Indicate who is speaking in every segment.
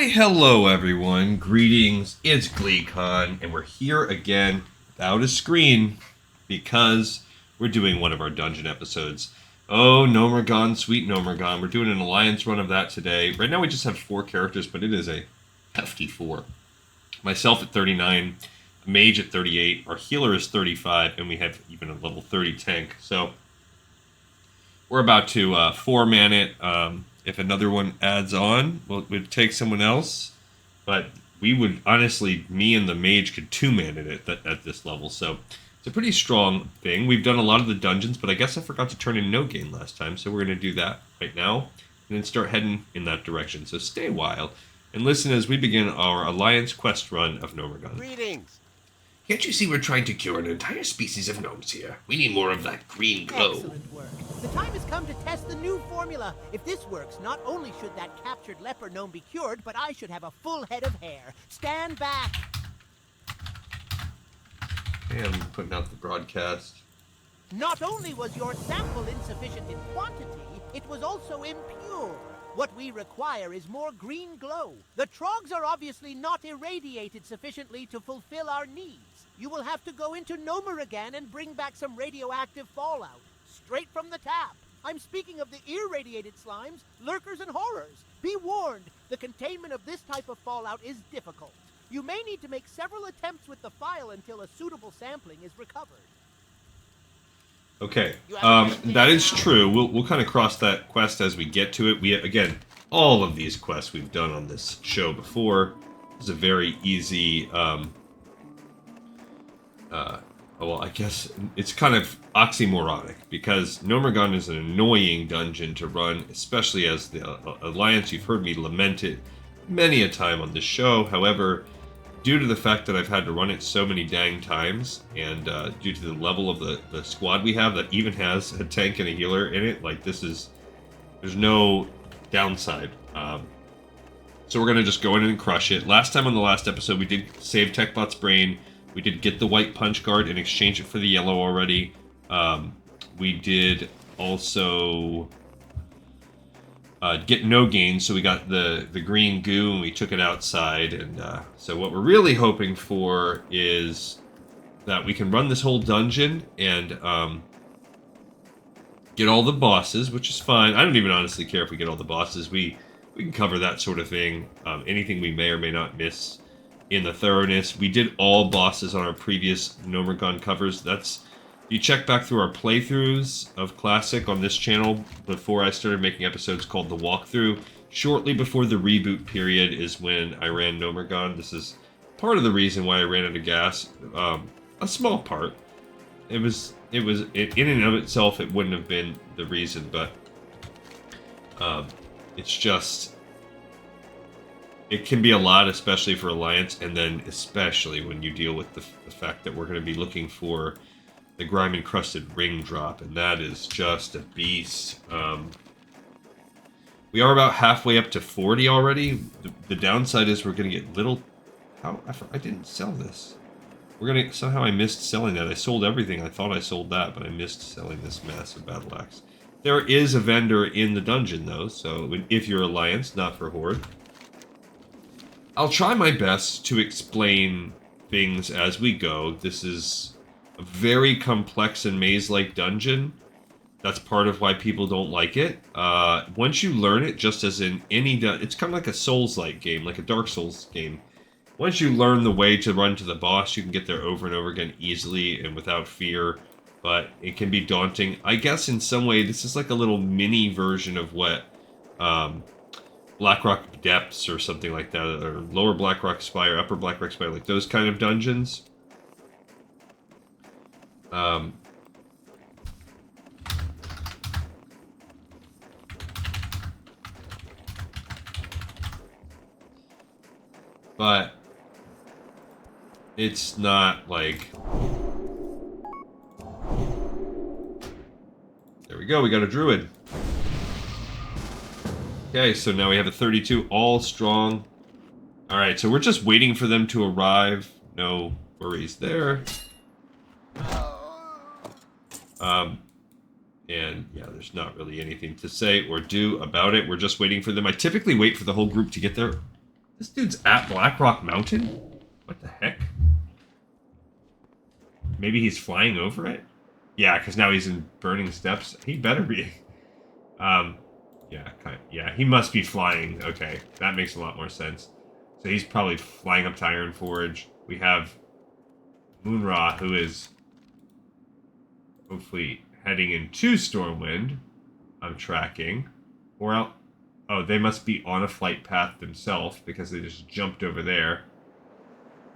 Speaker 1: Why, hello everyone, greetings, it's GleeCon, and we're here again without a screen because we're doing one of our dungeon episodes. Oh, Gnomeregan, sweet Gnomeregan, we're doing an alliance run of that today. Right now we just have 4 characters, but it is a hefty 4. Myself at 39, a mage at 38, our healer is 35, and we have even a level 30 tank, so we're about to 4-man it. If another one adds on, we'd take someone else. But we would, honestly, me and the mage could 2-man it at this level. So it's a pretty strong thing. We've done a lot of the dungeons, but I guess I forgot to turn in Gnomeregan last time. So we're going to do that right now and then start heading in that direction. So stay a while and listen as we begin our Alliance quest run of Gnomeregan.
Speaker 2: Greetings.
Speaker 3: Can't you see we're trying to cure an entire species of gnomes here? We need more of that green glow.
Speaker 2: Excellent work. The time has come to test the new formula. If this works, not only should that captured leper gnome be cured, but I should have a full head of hair. Stand back.
Speaker 1: Okay, I'm putting out the broadcast.
Speaker 2: Not only was your sample insufficient in quantity, it was also impure. What we require is more green glow. The trogs are obviously not irradiated sufficiently to fulfill our needs. You will have to go into Gnomeregan and bring back some radioactive fallout. Straight from the tap. I'm speaking of the irradiated slimes, lurkers, and horrors. Be warned, the containment of this type of fallout is difficult. You may need to make several attempts with the file until a suitable sampling is recovered.
Speaker 1: Okay, that is true. We'll kind of cross that quest as we get to it. Again, all of these quests we've done on this show before. It's a very easy, well, I guess it's kind of oxymoronic, because Gnomeregan is an annoying dungeon to run, especially as the Alliance. You've heard me lament it many a time on this show. However, due to the fact that I've had to run it so many dang times, and due to the level of the squad we have that even has a tank and a healer in it, like, there's no downside. So we're going to just go in and crush it. Last time on the last episode, we did save TechBot's brain. We did get the white punch guard and exchange it for the yellow already. We did also get no gain, so we got the green goo and we took it outside. And so what we're really hoping for is that we can run this whole dungeon and get all the bosses, which is fine. I don't even honestly care if we get all the bosses. We can cover that sort of thing. Anything we may or may not miss in the thoroughness. We did all bosses on our previous Gnomeregan covers. You check back through our playthroughs of Classic on this channel before I started making episodes called The Walkthrough. Shortly before the reboot period is when I ran Gnomeregan. This is part of the reason why I ran out of gas. A small part. In and of itself, it wouldn't have been the reason, but it's just, it can be a lot, especially for Alliance, and then especially when you deal with the fact that we're going to be looking for the grime-encrusted ring drop, and that is just a beast. We are about halfway up to 40 already. The downside is we're going to get little... I didn't sell this. Somehow I missed selling that. I sold everything. I thought I sold that, but I missed selling this massive battle axe. There is a vendor in the dungeon, though, so if you're Alliance, not for Horde. I'll try my best to explain things as we go. This is a very complex and maze-like dungeon. That's part of why people don't like it. Once you learn it, just as in any it's kind of like a Souls-like game, like a Dark Souls game. Once you learn the way to run to the boss, you can get there over and over again easily and without fear, but it can be daunting. I guess in some way, this is like a little mini version of what Blackrock Depths or something like that, or Lower Blackrock Spire, Upper Blackrock Spire, like those kind of dungeons. But it's not like... There we go, we got a druid. Okay, so now we have a 32, all strong. Alright, so we're just waiting for them to arrive. No worries there. And yeah, there's not really anything to say or do about it. We're just waiting for them. I typically wait for the whole group to get there. This dude's at Blackrock Mountain? What the heck? Maybe he's flying over it? Yeah, because now he's in Burning Steps. He better be. Yeah, he must be flying. Okay, that makes a lot more sense. So he's probably flying up to Iron Forge. We have Moonra, who is hopefully heading into Stormwind. I'm tracking. Or else, oh, they must be on a flight path themselves because they just jumped over there.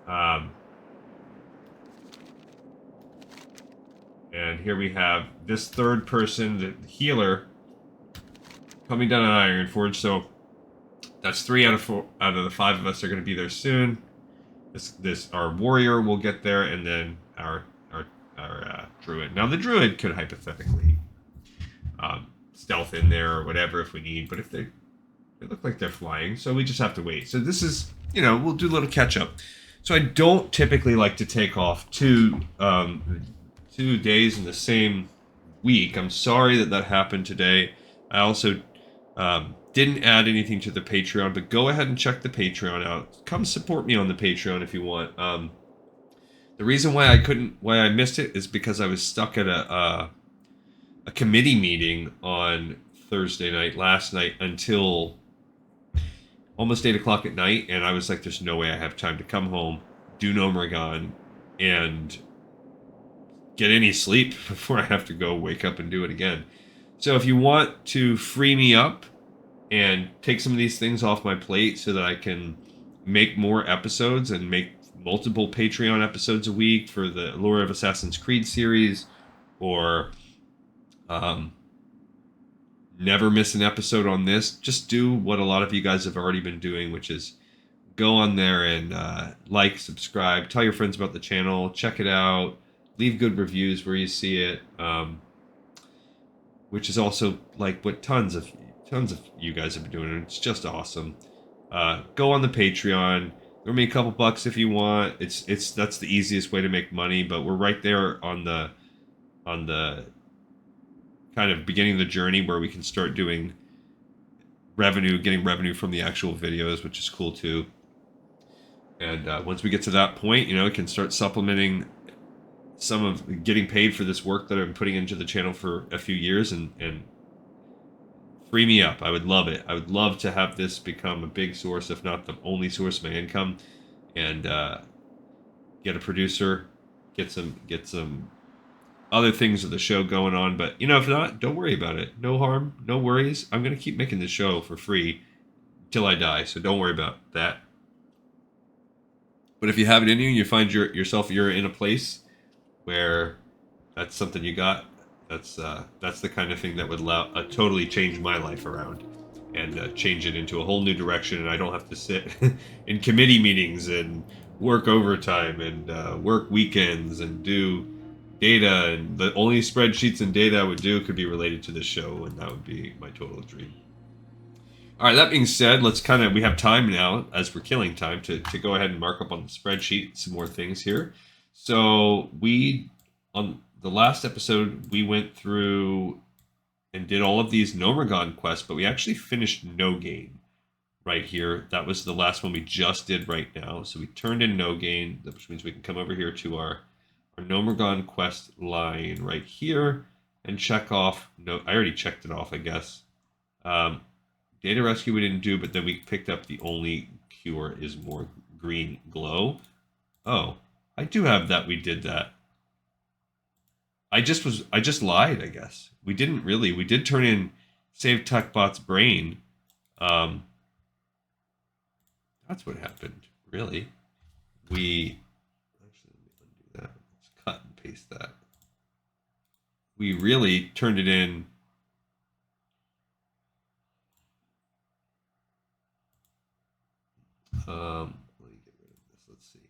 Speaker 1: And here we have this third person, the healer, coming down on Iron Forge. So that's 3 out of 4 out of the 5 of us are going to be there soon. Our warrior will get there, and then our druid. Now the druid could hypothetically stealth in there or whatever if we need, but if they look like they're flying, so we just have to wait. So this is, we'll do a little catch up. So I don't typically like to take off 2 days in the same week. I'm sorry that happened today. I also didn't add anything to the Patreon, but go ahead and check the Patreon out. Come support me on the Patreon if you want. The reason why I missed it is because I was stuck at a committee meeting on Thursday night, last night, until almost 8 o'clock at night, and I was like, there's no way I have time to come home, do Gnomeregan, and get any sleep before I have to go wake up and do it again. So if you want to free me up and take some of these things off my plate so that I can make more episodes and make multiple Patreon episodes a week for the Lore of Assassin's Creed series, or never miss an episode on this, just do what a lot of you guys have already been doing, which is go on there and like, subscribe, tell your friends about the channel, check it out, leave good reviews where you see it, which is also like what tons of you guys have been doing, and it's just awesome. Go on the Patreon, throw me a couple bucks if you want. That's the easiest way to make money, but we're right there on the kind of beginning of the journey where we can start doing getting revenue from the actual videos, which is cool too. And once we get to that point, we can start supplementing some of getting paid for this work that I've been putting into the channel for a few years, and free me up. I would love it. I would love to have this become a big source, if not the only source of my income, and get a producer, get some other things of the show going on. But if not, don't worry about it. No harm, no worries. I'm gonna keep making the show for free till I die, so don't worry about that. But if you have it in you and you find you're in a place where that's something you got, that's the kind of thing that would totally change my life around and change it into a whole new direction, and I don't have to sit in committee meetings and work overtime and work weekends and do data, and the only spreadsheets and data I would do could be related to this show, and that would be my total dream. All right, that being said, we have time now, as we're killing time, to go ahead and mark up on the spreadsheet some more things here. So on the last episode, we went through and did all of these Gnomeregan quests, but we actually finished No Gain right here. That was the last one we just did right now. So we turned in No Gain, which means we can come over here to our Gnomeregan quest line right here and check off. No, I already checked it off, I guess. Data rescue we didn't do, but then we picked up the only cure is more green glow. Oh, I do have that. We did that. I just lied, I guess. We didn't really. We did turn in Save TechBot's brain. That's what happened, really. Actually, let me undo that. Let's cut and paste that. We really turned it in. Let me get rid of this. Let's see.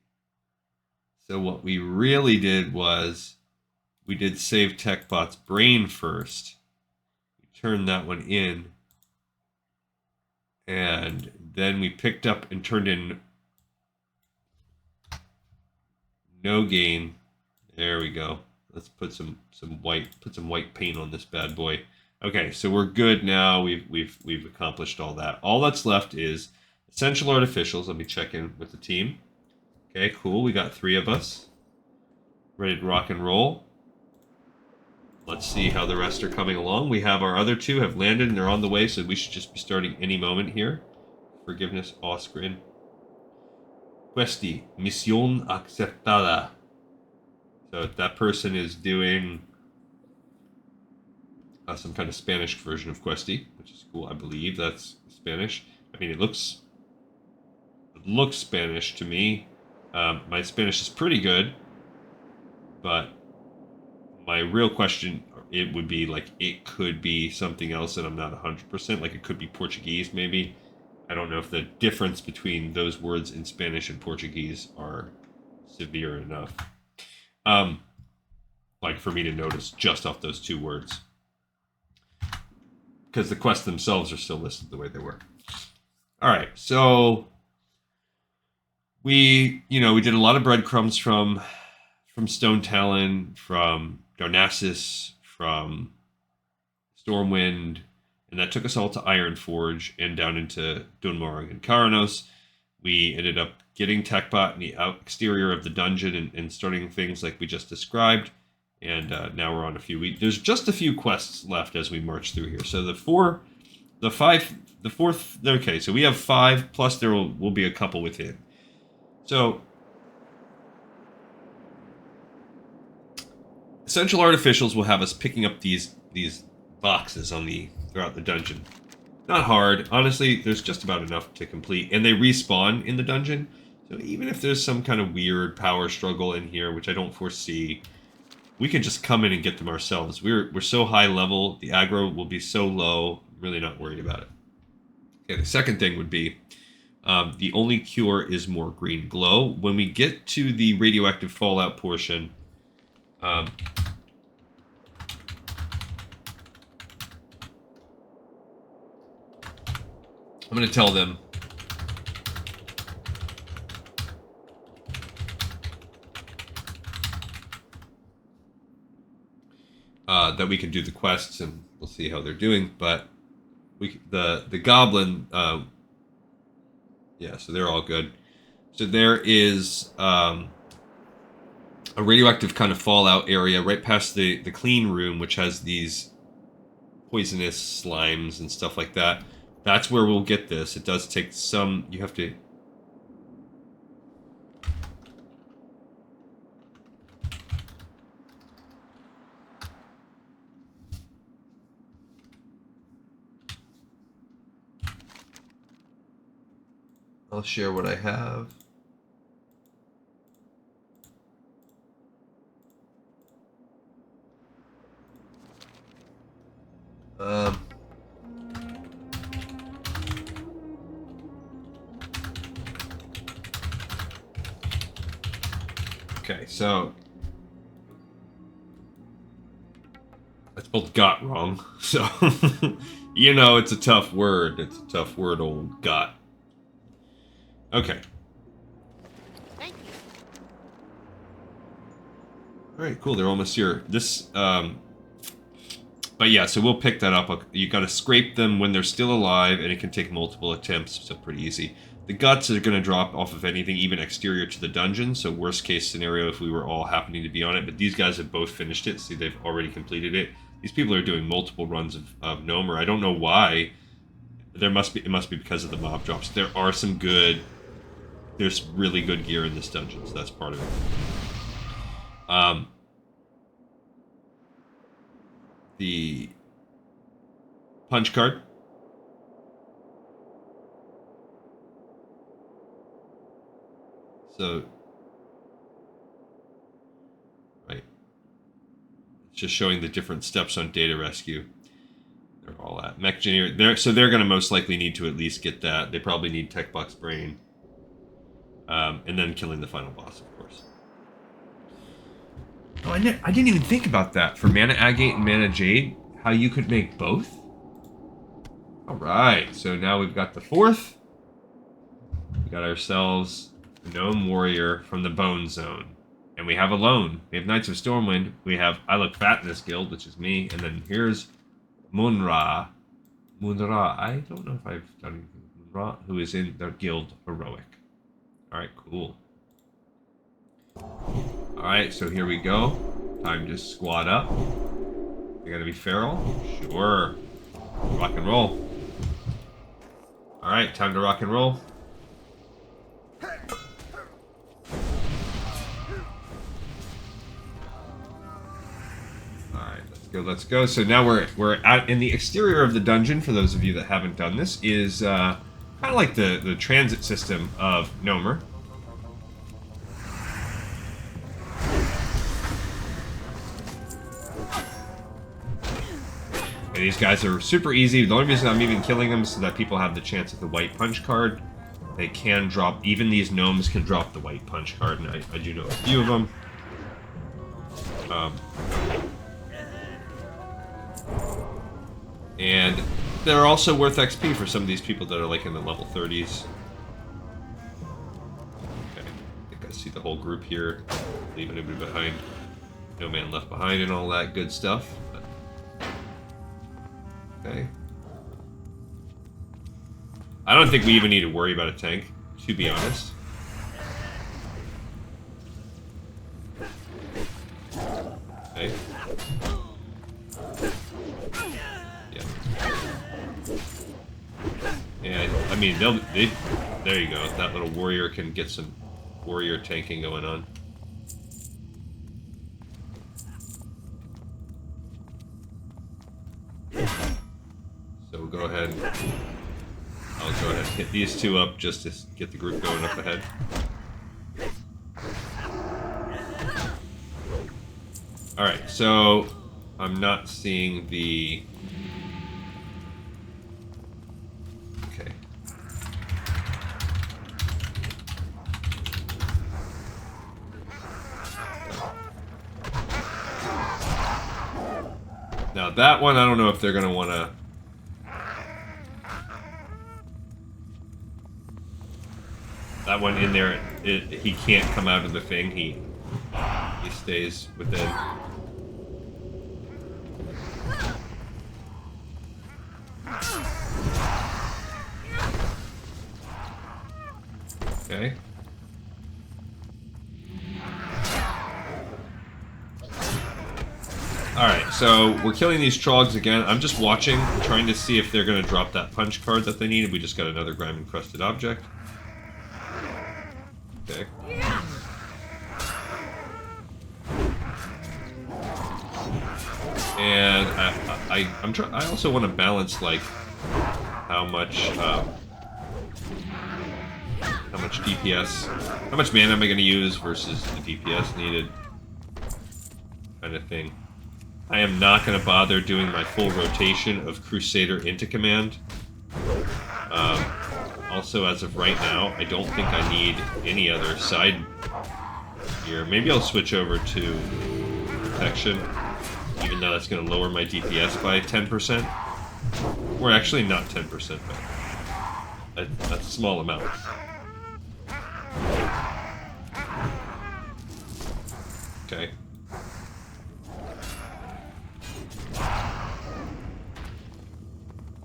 Speaker 1: So what we really did was we did Save TechBot's brain first. We turned that one in. And then we picked up and turned in No Gain. There we go. Let's put some white paint on this bad boy. Okay, so we're good now. We've accomplished all that. All that's left is Essential Artificials. Let me check in with the team. Okay, cool. We got 3 of us. Ready to rock and roll. Let's see how the rest are coming along. We have our other 2 have landed and they're on the way, so we should just be starting any moment here. Forgiveness, Oscrin. Questi, misión aceptada. So that person is doing some kind of Spanish version of Questi, which is cool. I believe that's Spanish. I mean, it looks Spanish to me. My Spanish is pretty good, but my real question, it would be like, it could be something else that I'm not 100%. Like, it could be Portuguese, maybe. I don't know if the difference between those words in Spanish and Portuguese are severe enough. Like, for me to notice just off those 2 words. Because the quests themselves are still listed the way they were. Alright, so we did a lot of breadcrumbs from Stone Talon, from Darnassus, from Stormwind, and that took us all to Ironforge and down into Dunmorg and Karanos. We ended up getting TechBot in the exterior of the dungeon and starting things like we just described. And now we're on a few. There's just a few quests left as we march through here. So the fourth. Okay, so we have 5 plus there will be a couple within. So Essential Artificials will have us picking up these boxes throughout the dungeon. Not hard. Honestly, there's just about enough to complete. And they respawn in the dungeon. So even if there's some kind of weird power struggle in here, which I don't foresee, we can just come in and get them ourselves. We're so high level, the aggro will be so low, I'm really not worried about it. Okay, the second thing would be, the only cure is more green glow. When we get to the radioactive fallout portion, I'm going to tell them that we can do the quests, and we'll see how they're doing. But the goblin, yeah, so they're all good. So there is a radioactive kind of fallout area right past the clean room, which has these poisonous slimes and stuff like that. That's where we'll get this. It does take some. You have to. I'll share what I have. Okay, so I spelled got wrong. So, it's a tough word. It's a tough word, old got. Okay.
Speaker 2: Thank you.
Speaker 1: All right, cool. They're almost here. But yeah, so we'll pick that up. You got to scrape them when they're still alive, and it can take multiple attempts, so pretty easy. The guts are going to drop off of anything, even exterior to the dungeon, so worst case scenario if we were all happening to be on it. But these guys have both finished it. See, they've already completed it. These people are doing multiple runs of Gnomer. I don't know why. It must be because of the mob drops. There's really good gear in this dungeon, so that's part of it. The punch card. So, right. It's just showing the different steps on data rescue. They're all at mech engineer. So they're going to most likely need to at least get that. They probably need Tech Box Brain. And then killing the final boss, of course. Oh, I didn't even think about that for Mana Agate and Mana Jade. How you could make both? Alright, so now we've got the 4th. We got ourselves a Gnome Warrior from the Bone Zone. And we have a lone. We have Knights of Stormwind. We have I Look Fat in this guild, which is me. And then here's Munra. I don't know if I've done anything with who is in the guild heroic. All right, cool. All right, so here we go. Time to squad up. You're gonna be feral? Sure. Rock and roll. All right, time to rock and roll. Let's go. So now we're out in the exterior of the dungeon. For those of you that haven't done this, is kind of like the transit system of Gnomer. And these guys are super easy. The only reason I'm even killing them is so that people have the chance at the white punch card. They can drop, even these gnomes can drop the white punch card, and I do know a few of them. And they're also worth XP for some of these people that are like in the level 30s. Okay, I think I see the whole group here. Leaving anybody behind. No man left behind and all that good stuff. Okay. I don't think we even need to worry about a tank, to be honest. Okay. And I mean, there you go. That little warrior can get some warrior tanking going on. So we'll go ahead and I'll go ahead and hit these two up just to get the group going up ahead. Alright, so I'm not seeing the... Okay. Now that one, I don't know if they're going to want to... That one in there, he can't come out of the thing. He stays within. Okay. Alright, so we're killing these trogs again. I'm just watching, trying to see if they're going to drop that punch card that they need. We just got another grime-encrusted object. Okay. And I also want to balance like how much DPS, how much mana am I going to use versus the DPS needed, kind of thing. I am not going to bother doing my full rotation of Crusader into command. Also, as of right now, I don't think I need any other side here. Maybe I'll switch over to protection, even though that's going to lower my DPS by 10%. Or actually not 10%, but that's a small amount. Okay.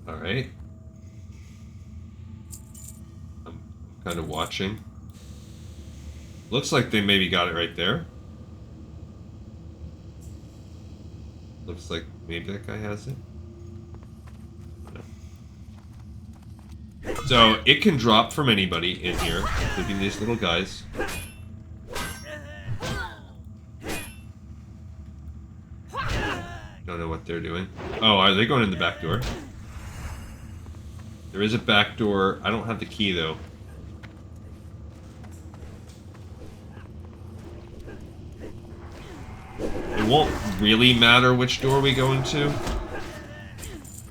Speaker 1: Alright. Kind of watching. Looks like they maybe got it right there. Looks like maybe that guy has it. No. So it can drop from anybody in here, including these little guys. Don't know what they're doing. Oh, are they going in the back door? There is a back door. I don't have the key though. It won't really matter which door we go into,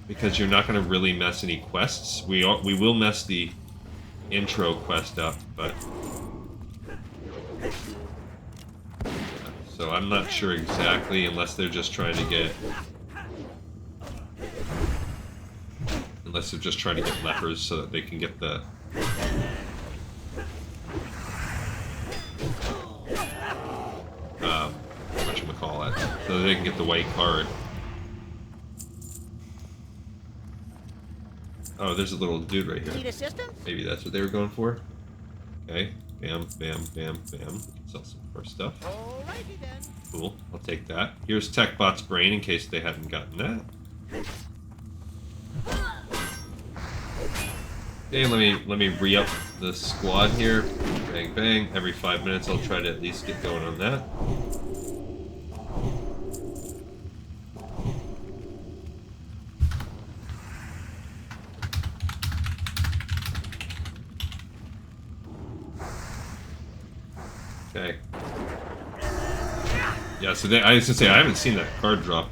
Speaker 1: because you're not going to really mess any quests. We will mess the intro quest up, but yeah, so I'm not sure exactly, unless they're just trying to get lepers so that they can get the whatchamacallit, so that they can get the white card. Oh, there's a little dude right
Speaker 2: Need
Speaker 1: here.
Speaker 2: assistance?
Speaker 1: Maybe that's what they were going for. Okay. Bam, bam, bam, bam. Sell some of our stuff.
Speaker 2: Alrighty then.
Speaker 1: Cool. I'll take that. Here's TechBot's brain in case they hadn't gotten that. Okay, let me re-up the squad here. Bang, bang. Every 5 minutes, I'll try to at least get going on that. Okay. Yeah, so I was gonna say I haven't seen that card drop.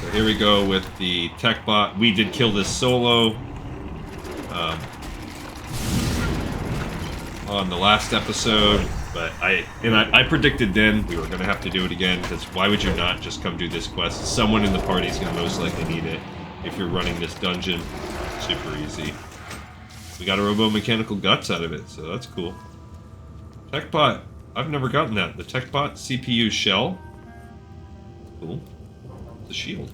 Speaker 1: So here we go with the tech bot. We did kill this solo on the last episode, but I predicted then we were gonna have to do it again, because why would you not just come do this quest? Someone in the party is gonna most likely need it if you're running this dungeon. Super easy. We got a robo-mechanical guts out of it, so that's cool. TechBot. I've never gotten that. The TechBot CPU shell. Cool. The shield.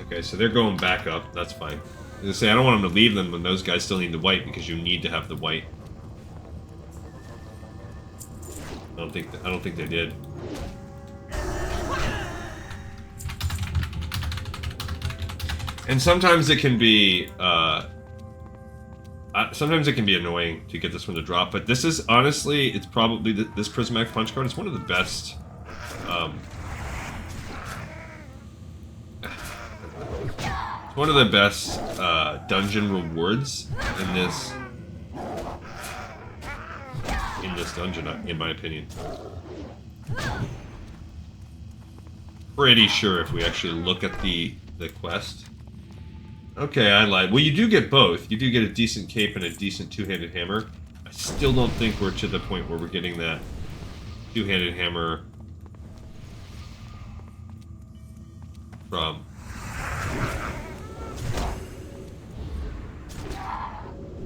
Speaker 1: Okay, so they're going back up. That's fine. I was gonna say I don't want them to leave them when those guys still need the white, because you need to have the white. I don't think they did. And sometimes it can be annoying to get this one to drop, but this is honestly, it's probably this prismatic punch card is one of the best. It's one of the best dungeon rewards in this dungeon, in my opinion. Pretty sure if we actually look at the quest. Okay, I lied. Well, you do get both. You do get a decent cape and a decent two-handed hammer. I still don't think we're to the point where we're getting that two-handed hammer from...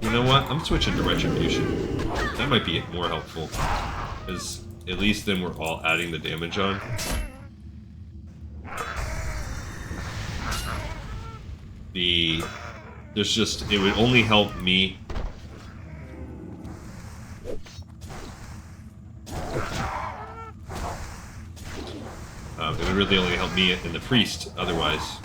Speaker 1: You know what? I'm switching to Retribution. That might be more helpful. Because at least then we're all adding the damage on. It would only help me. It would really only help me and the priest otherwise.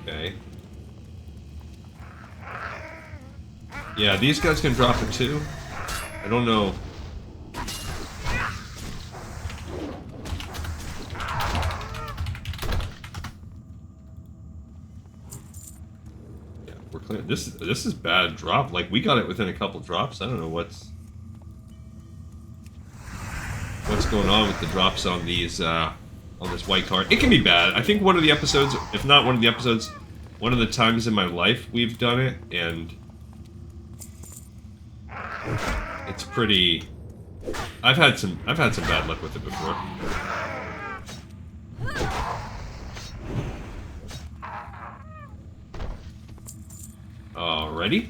Speaker 1: Okay. Yeah, these guys can drop it too. I don't know. Yeah, we're clear. This is bad drop. Like, we got it within a couple drops. I don't know what's going on with the drops on these on this white card. It can be bad. I think one of the episodes, if not one of the episodes, one of the times in my life we've done it, and it's pretty. I've had some bad luck with it before. Alrighty.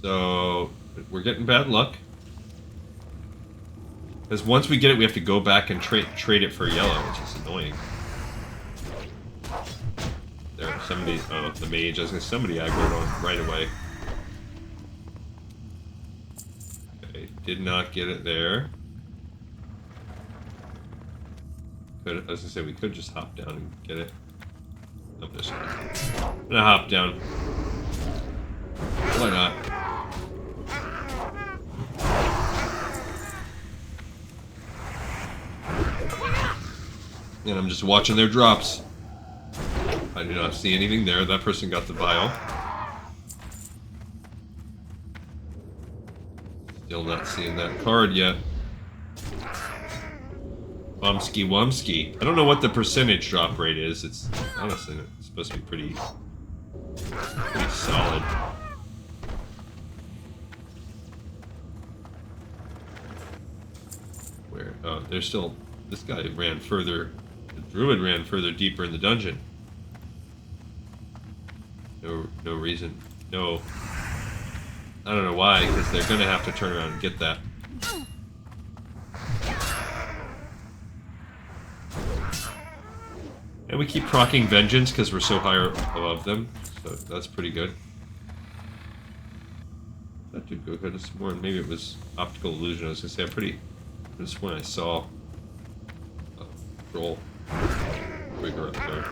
Speaker 1: So we're getting bad luck. Because once we get it, we have to go back and trade it for yellow, which is annoying. There, somebody. Oh, the mage. I was gonna say somebody aggroed on right away. Okay, did not get it there. I was gonna say we could just hop down and get it. I'm just gonna hop down. Why not? And I'm just watching their drops. I do not see anything there. That person got the vial. Still not seeing that card yet. Wumsky Wumsky. I don't know what the percentage drop rate is. It's honestly it's supposed to be pretty solid. Where? Oh, there's still... This guy ran further... The druid ran further deeper in the dungeon. No reason. No. I don't know why, because they're gonna have to turn around and get that. And we keep proccing Vengeance because we're so higher above them, so that's pretty good. That did go good this morning. Maybe it was optical illusion. I was gonna say, I just when I saw a troll quicker up there.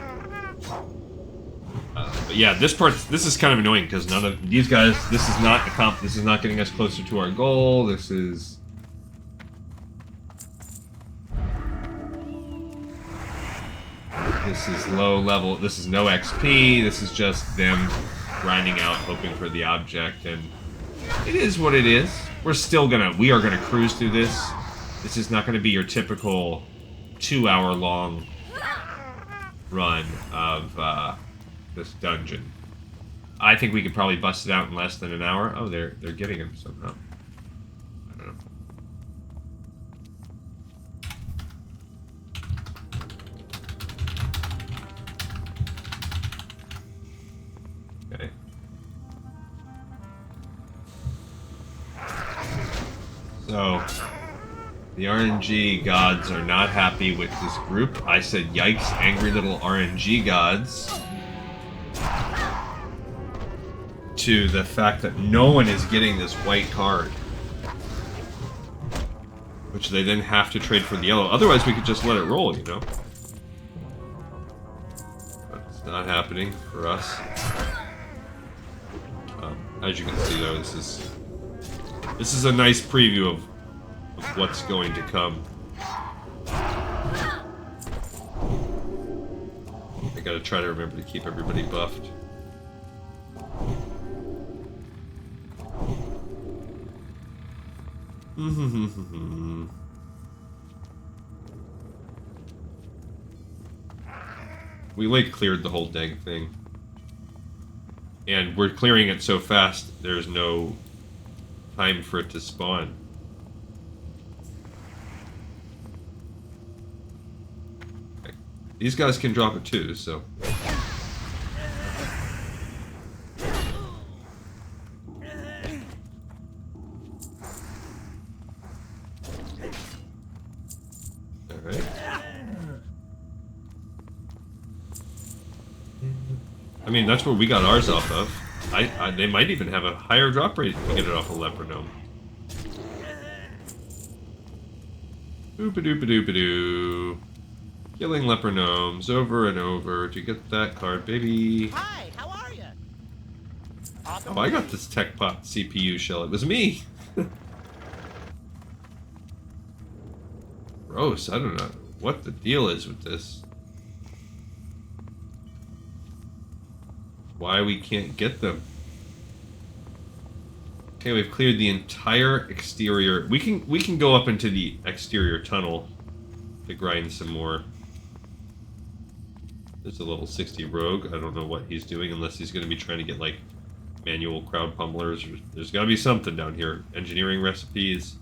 Speaker 1: But yeah, this is kind of annoying because none of these guys. This is not This is not getting us closer to our goal. This is. This is low level. This is no XP. This is just them grinding out, hoping for the object, and it is what it is. We are gonna cruise through this. This is not gonna be your typical 2-hour long run of this dungeon. I think we could probably bust it out in less than an hour. Oh, they're getting him somehow. I don't know. Okay. So, the RNG gods are not happy with this group. I said, yikes, angry little RNG gods. To the fact that no one is getting this white card. Which they then have to trade for the yellow. Otherwise, we could just let it roll, you know? But it's not happening for us. As you can see, though, this is a nice preview of what's going to come. I gotta try to remember to keep everybody buffed. We like cleared the whole dang thing. And we're clearing it so fast, there's no time for it to spawn. Okay. These guys can drop it too, so... Alright. I mean, that's where we got ours off of. They might even have a higher drop rate if we get it off a leper gnome. Oopa-doopa-doopa-doo. Killing leper gnomes over and over to get that card, baby.
Speaker 2: Hi, how are you?
Speaker 1: Oh, I got this TechPot CPU shell. It was me. Gross. I don't know what the deal is with this. Why we can't get them. Okay, we've cleared the entire exterior. We can go up into the exterior tunnel to grind some more. There's a level 60 rogue. I don't know what he's doing unless he's going to be trying to get like manual crowd pummelers. There's got to be something down here. Engineering recipes.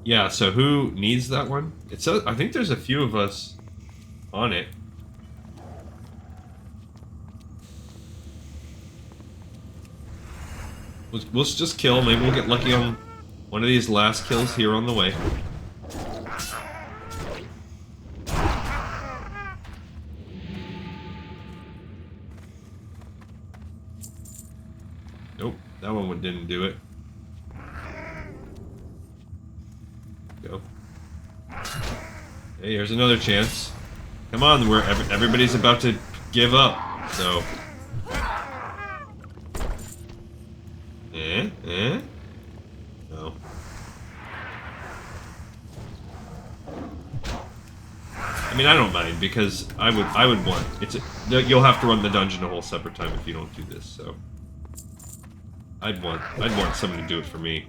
Speaker 1: Yeah, so who needs that one? I think there's a few of us on it. We'll just kill. Maybe we'll get lucky on one of these last kills here on the way. Nope, that one didn't do it. Go. Hey, here's another chance. Come on, everybody's about to give up. So. No. I mean, I don't mind because I would want you'll have to run the dungeon a whole separate time if you don't do this. So. I'd want someone to do it for me.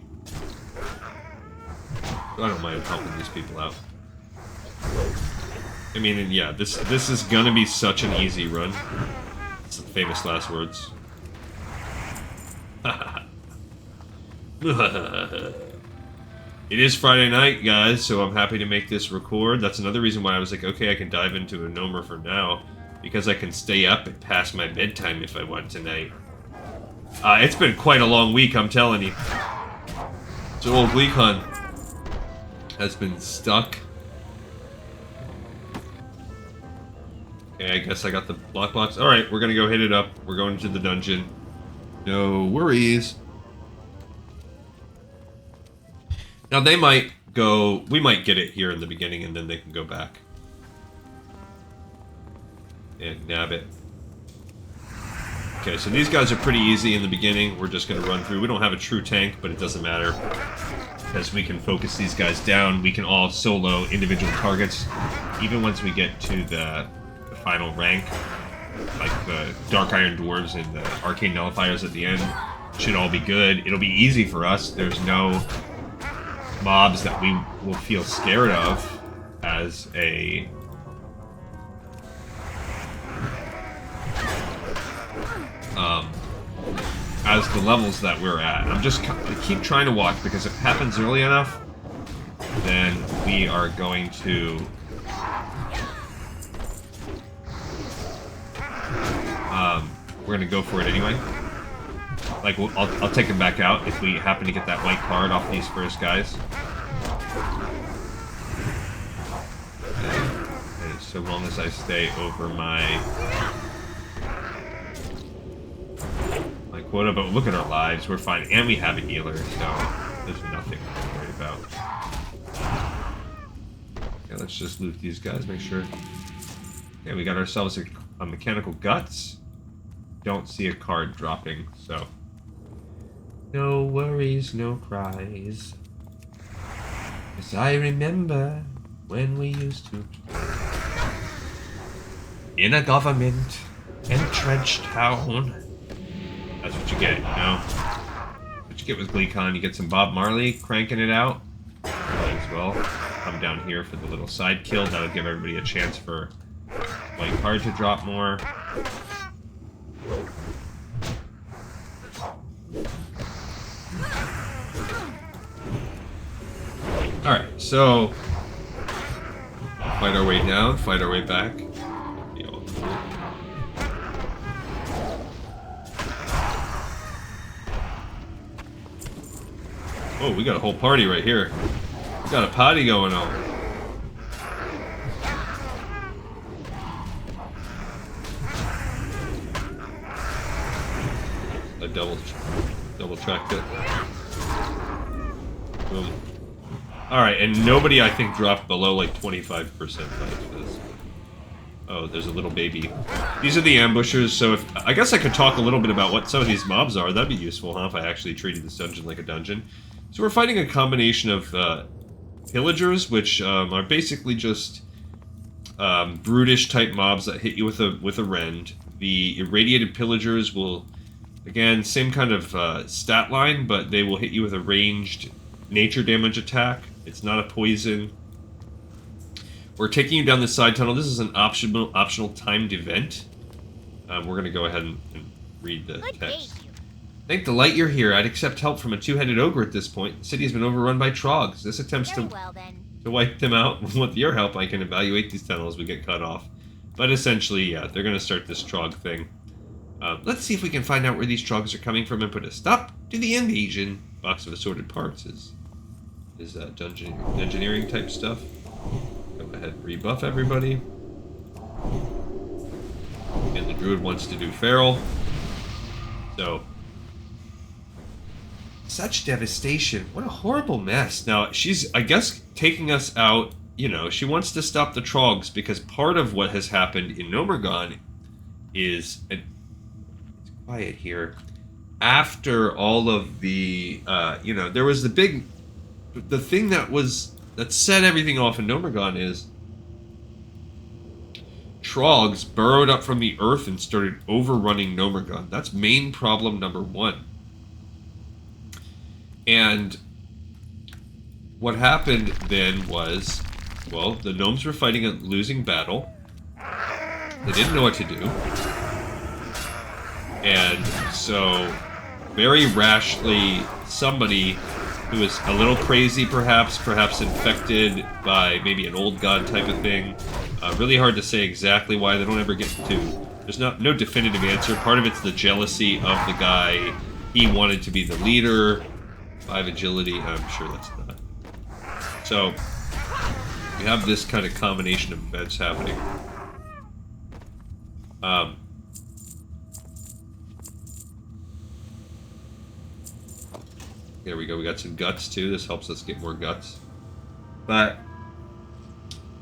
Speaker 1: I don't mind helping these people out. I mean, and yeah, this is gonna be such an easy run. It's the famous last words. It is Friday night, guys, so I'm happy to make this record. That's another reason why I was like, okay, I can dive into a Gnomer for now, because I can stay up and past my bedtime if I want tonight. It's been quite a long week, I'm telling you. So old Gleekon has been stuck. Okay, I guess I got the block box. Alright, we're gonna go hit it up. We're going to the dungeon. No worries. Now they might go... We might get it here in the beginning and then they can go back. And nab it. Okay, so these guys are pretty easy in the beginning. We're just going to run through. We don't have a true tank, but it doesn't matter. Because we can focus these guys down. We can all solo individual targets. Even once we get to the final rank, like the Dark Iron Dwarves and the Arcane Nullifiers at the end, should all be good. It'll be easy for us. There's no mobs that we will feel scared of as a... as the levels that we're at. I keep trying to watch, because if it happens early enough, then we are going to... we're gonna go for it anyway. Like, I'll take him back out if we happen to get that white card off these first guys. And so long as I stay over my quota, but look at our lives, we're fine. And we have a healer, so there's nothing to worry about. Okay, let's just loot these guys, make sure. Okay, we got ourselves a mechanical guts. Don't see a card dropping, so. No worries, no cries. 'Cause I remember when we used to play in a government entrenched town. That's what you get, you know? What you get with Gleekon, you get some Bob Marley cranking it out. Might as well come down here for the little side kill. That'll give everybody a chance for white card to drop more. Alright, so fight our way down, fight our way back. Oh, we got a whole party right here. We got a party going on. I double tracked it. Boom. Alright, and nobody, I think, dropped below like 25% for this. Oh, there's a little baby. These are the ambushers, so if I guess I could talk a little bit about what some of these mobs are. That'd be useful, huh, if I actually treated this dungeon like a dungeon. So we're fighting a combination of pillagers, which are basically just brutish type mobs that hit you with a rend. The irradiated pillagers will, again, same kind of stat line, but they will hit you with a ranged nature damage attack. It's not a poison. We're taking you down the side tunnel. This is an optional timed event. We're going to go ahead and read the text. Thank the light you're here. I'd accept help from a two-headed ogre at this point. The city has been overrun by trogs. This attempts to wipe them out. With your help, I can evaluate these tunnels we get cut off. But essentially, yeah, they're going to start this trog thing. Let's see if we can find out where these trogs are coming from and put a stop to the invasion. Box of assorted parts is engineering type stuff. Go ahead and rebuff everybody. And the druid wants to do feral. So, such devastation. What a horrible mess. Now, she's, I guess, taking us out you know, she wants to stop the Trogs because part of what has happened in Gnomeregan is, it's quiet here, after all of the, you know, there was the thing that set everything off in Gnomeregan is Trogs burrowed up from the earth and started overrunning Gnomeregan. That's main problem number one. And what happened then was, well, the gnomes were fighting a losing battle. They didn't know what to do. And so, very rashly, somebody who was a little crazy, perhaps infected by maybe an old god type of thing. Really hard to say exactly why. They don't ever get to. There's no definitive answer. Part of it's the jealousy of the guy. He wanted to be the leader. 5 agility. I'm sure that's not. So we have this kind of combination of events happening. There we go. We got some guts too. This helps us get more guts. But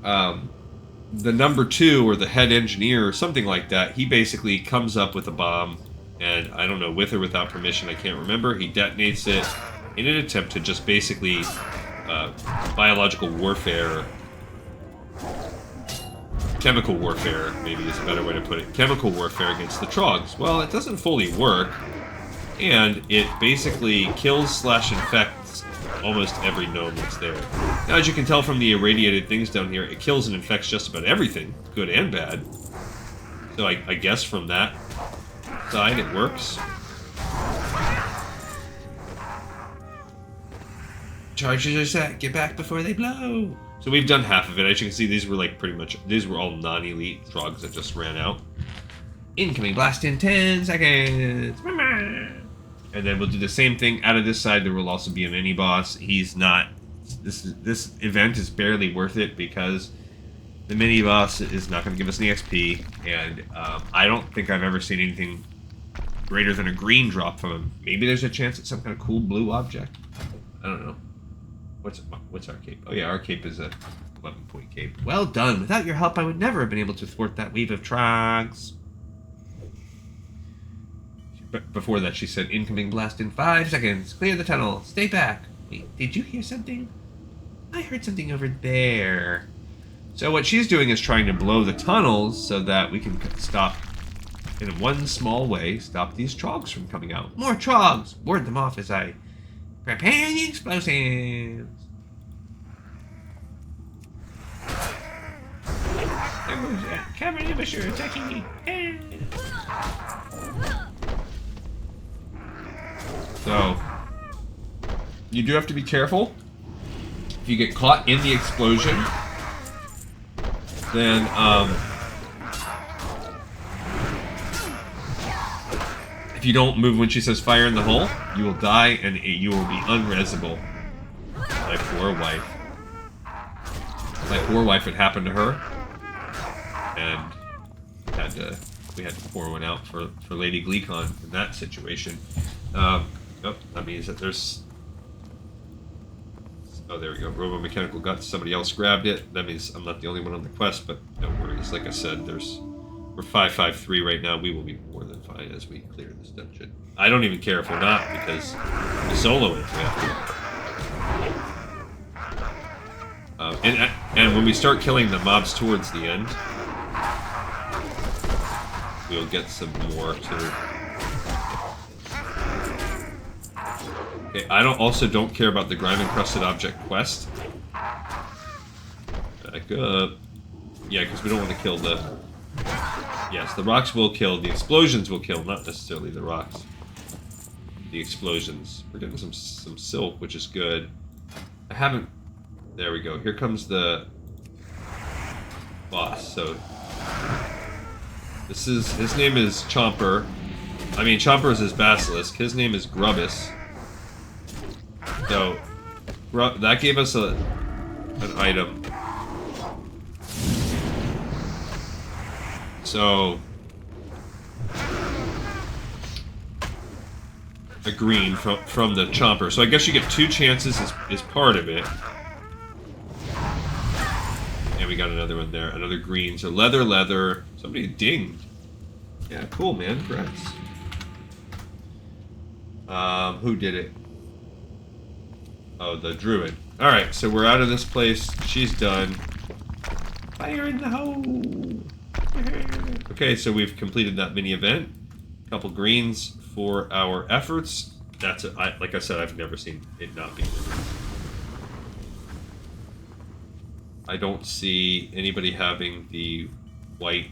Speaker 1: the number 2 or the head engineer or something like that, he basically comes up with a bomb, and I don't know, with or without permission, I can't remember. He detonates it in an attempt to just basically biological warfare, chemical warfare, maybe is a better way to put it, chemical warfare against the Trogs. Well, it doesn't fully work, and it basically kills/infects almost every gnome that's there. Now, as you can tell from the irradiated things down here, it kills and infects just about everything, good and bad. So I guess from that side, it works. Charges are set. Get back before they blow. So we've done half of it. As you can see, these were like pretty much, these were all non-elite Trogs that just ran out. Incoming blast in 10 seconds. And then we'll do the same thing. Out of this side, there will also be a mini boss. He's not. This event is barely worth it because the mini boss is not going to give us any XP, and I don't think I've ever seen anything greater than a green drop from him. Maybe there's a chance it's some kind of cool blue object. I don't know. What's our cape? Oh yeah, our cape is a 11-point cape. Well done. Without your help, I would never have been able to thwart that weave of Trogs. Before that, she said, incoming blast in 5 seconds. Clear the tunnel. Stay back. Wait, did you hear something? I heard something over there. So what she's doing is trying to blow the tunnels so that we can stop, in one small way, stop these Trogs from coming out. More Trogs! Ward them off as I prepare the explosives. Cameron Imbusher attacking me. So, you do have to be careful. If you get caught in the explosion, then, if you don't move when she says fire in the hole, you will die and you will be unresable. My poor wife. My poor wife, it happened to her. And we had to pour one out for Lady Gleekon in that situation. Oh, that means that there's... Oh, there we go. Robo-mechanical guts. Somebody else grabbed it. That means I'm not the only one on the quest, but no worries. Like I said, we're 553 right now. We will be more than fine as we clear this dungeon. I don't even care if we're not, because we solo it if we have to. And when we start killing the mobs towards the end, we'll get some more too. Okay, I don't care about the grime encrusted object quest. Back up. Yeah, because we don't want to kill the... Yes, the rocks will kill. The explosions will kill, not necessarily the rocks. The explosions. We're getting some silk, which is good. I haven't... There we go. Here comes the boss. So his name is Chomper. I mean, Chomper is his basilisk. His name is Grubbus. So that gave us an item. So a green from the Chomper. So I guess you get 2 chances is part of it. And we got another one there. Another green. So leather. Somebody dinged. Yeah, cool, man. Congrats. Who did it? Oh, the druid. Alright, so we're out of this place. She's done. Fire in the hole! Okay, so we've completed that mini event. A couple greens for our efforts. That's it. Like I said, I've never seen it not be green. I don't see anybody having the white.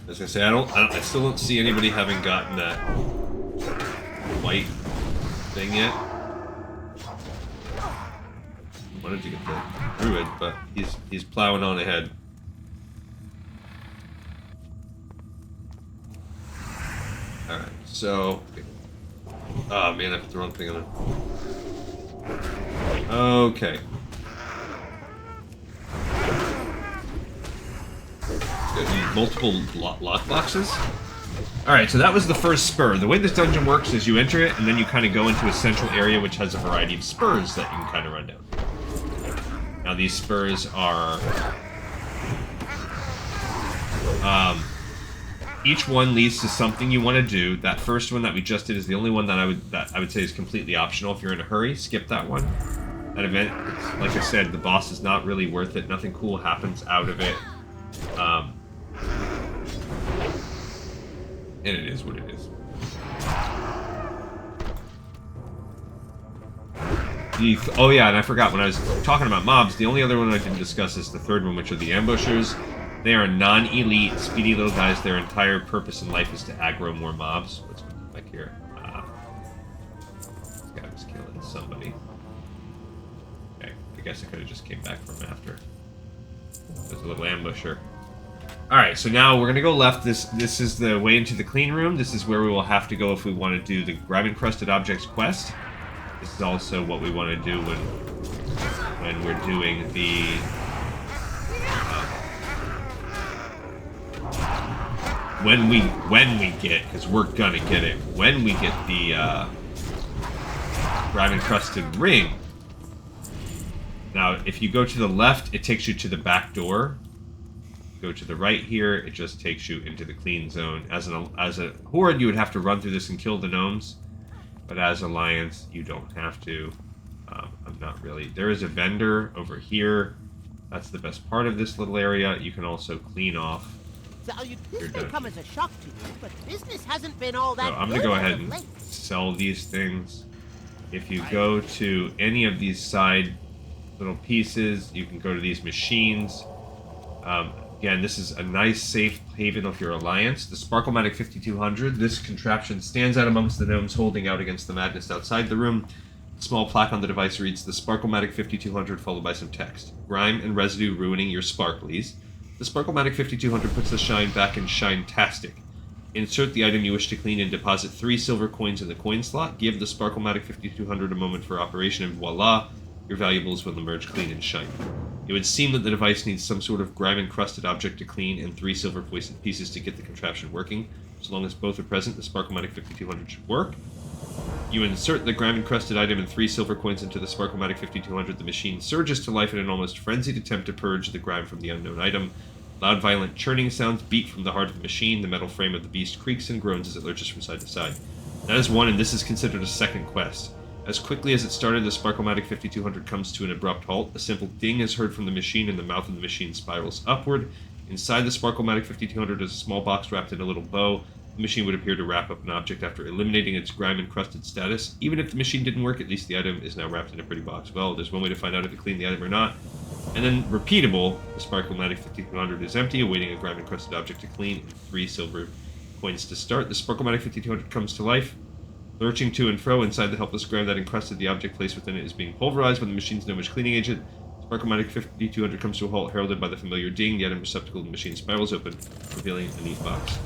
Speaker 1: As I say, I still don't see anybody having gotten that white thing yet. I wanted to get the druid, but he's plowing on ahead. Alright, so... Oh man, I put the wrong thing on it. Okay. Multiple lock boxes? Alright, so that was the first spur. The way this dungeon works is you enter it, and then you kind of go into a central area which has a variety of spurs that you can kind of run down. Now these spurs are... each one leads to something you want to do. That first one that we just did is the only one that I would say is completely optional. If you're in a hurry, skip that one. That event, like I said, the boss is not really worth it. Nothing cool happens out of it. And it is what it is. Oh yeah, and I forgot, when I was talking about mobs, the only other one I didn't discuss is the third one, which are the ambushers. They are non-elite, speedy little guys. Their entire purpose in life is to aggro more mobs. What's back here? This guy was killing somebody. Okay, I guess I could have just came back from after. There's a little ambusher. Alright, so now we're going to go left. This is the way into the clean room. This is where we will have to go if we want to do the Grab Encrusted Objects quest. This is also what we want to do when we're doing the... when we get, because we're gonna get it, when we get the Grab Encrusted Ring. Now, if you go to the left, it takes you to the back door. Go to the right here, it just takes you into the clean zone. As a horde, you would have to run through this and kill the gnomes, but as Alliance, you don't have to. I'm not really. There is a vendor over here. That's the best part of this little area. You can also clean off.
Speaker 2: This may come as a shock to you, but business hasn't been all that
Speaker 1: So I'm gonna go ahead and sell these things. If you go to any of these side little pieces, you can go to these machines. Again, this is a nice safe haven of your alliance. The Sparklematic 5200. This contraption stands out amongst the gnomes holding out against the madness outside the room. A small plaque on the device reads, "The Sparklematic 5200," followed by some text. "Grime and residue ruining your sparklies. The Sparklematic 5200 puts the shine back in Shine-tastic. Insert the item you wish to clean and deposit 3 silver coins in the coin slot. Give the Sparklematic 5200 a moment for operation, and voila, your valuables will emerge clean and shiny. It would seem that the device needs some sort of grime-encrusted object to clean and 3 silver poisoned pieces to get the contraption working. So long as both are present, the Sparklematic 5200 should work. You insert the grime-encrusted item and 3 silver coins into the Sparklematic 5200. The machine surges to life in an almost frenzied attempt to purge the grime from the unknown item. Loud, violent churning sounds beat from the heart of the machine. The metal frame of the beast creaks and groans as it lurches from side to side. That is one, and this is considered a second quest. As quickly as it started, the Sparklematic 5200 comes to an abrupt halt. A simple ding is heard from the machine, and the mouth of the machine spirals upward. Inside the Sparklematic 5200 is a small box wrapped in a little bow. The machine would appear to wrap up an object after eliminating its grime-encrusted status. Even if the machine didn't work, at least the item is now wrapped in a pretty box. Well, there's one way to find out if you clean the item or not. And then, repeatable, the Sparklematic 5200 is empty, awaiting a grime-encrusted object to clean, and 3 silver coins to start. The Sparklematic 5200 comes to life, lurching to and fro. Inside, the helpless grime that encrusted the object placed within it is being pulverized by the machine's gnomish cleaning agent. Sparklematic 5200 comes to a halt, heralded by the familiar ding. The item receptacle of the machine spirals open, revealing a neat box.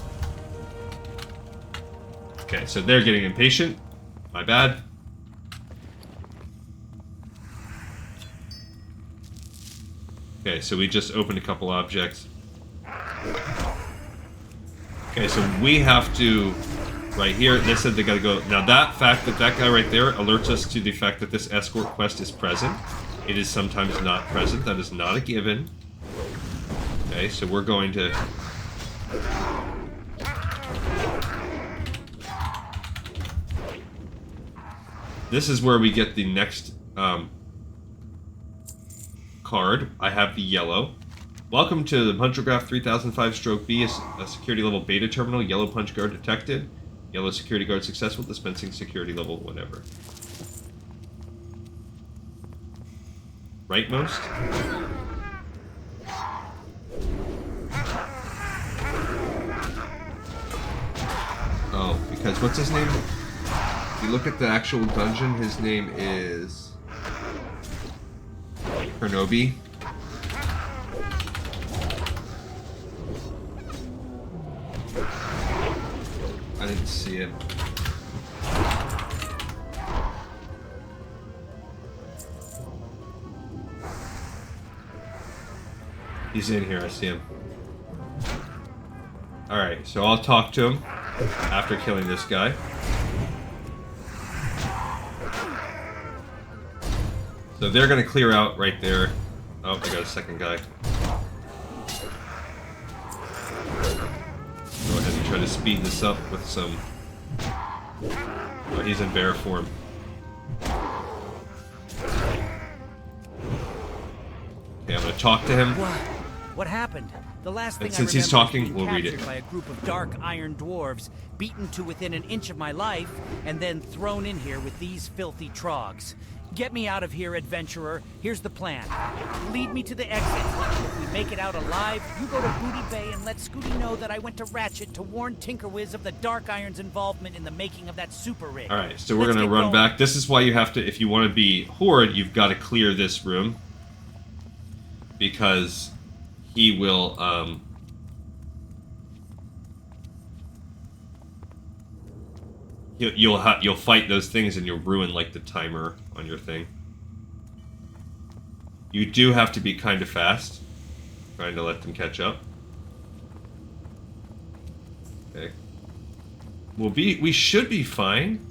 Speaker 1: Okay, so they're getting impatient. My bad. Okay, so we just opened a couple objects. Okay, so we have to... Right here, they said they gotta go... Now that fact that that guy right there alerts us to the fact that this escort quest is present. It is sometimes not present. That is not a given. Okay, so we're going to... This is where we get the next card. I have the yellow. Welcome to the Punchograph 3005-B, a security level beta terminal. Yellow punch guard detected. Yellow security guard successful, dispensing security level whatever. Rightmost? Oh, because what's his name? If you look at the actual dungeon, his name is... Kernobi. I didn't see him. He's in here, I see him. Alright, so I'll talk to him after killing this guy. So they're gonna clear out right there. Oh, I got a second guy. Go ahead and try to speed this up with some... Oh, he's in bear form. Okay, I'm gonna talk to him.
Speaker 4: What happened? The last thing
Speaker 1: And since
Speaker 4: I
Speaker 1: he's
Speaker 4: remember
Speaker 1: talking,
Speaker 4: was being
Speaker 1: we'll read
Speaker 4: captured
Speaker 1: it.
Speaker 4: by a group of dark iron dwarves, beaten to within an inch of my life, and then thrown in here with these filthy trogs. Get me out of here, adventurer. Here's the plan. Lead me to the exit. If we make it out alive, you go to Booty Bay and let Scooty know that I went to Ratchet to warn Tinkerwiz of the Dark Iron's involvement in the making of that super rig.
Speaker 1: Alright, so we're
Speaker 4: Let's
Speaker 1: gonna
Speaker 4: get
Speaker 1: run
Speaker 4: going.
Speaker 1: back. This is why you have to, if you want to be Horde, you've got to clear this room. Because he will, you'll fight those things and you'll ruin, like, the timer on your thing. You do have to be kind of fast, trying to let them catch up. Okay. We should be fine.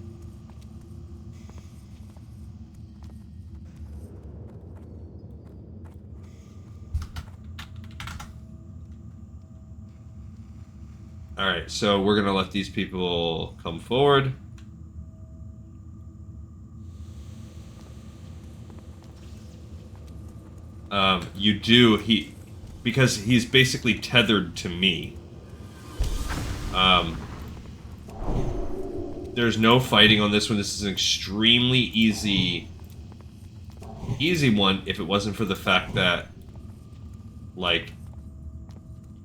Speaker 1: Alright, so we're gonna let these people come forward. Because he's basically tethered to me. There's no fighting on this one. This is an extremely easy one if it wasn't for the fact that, like,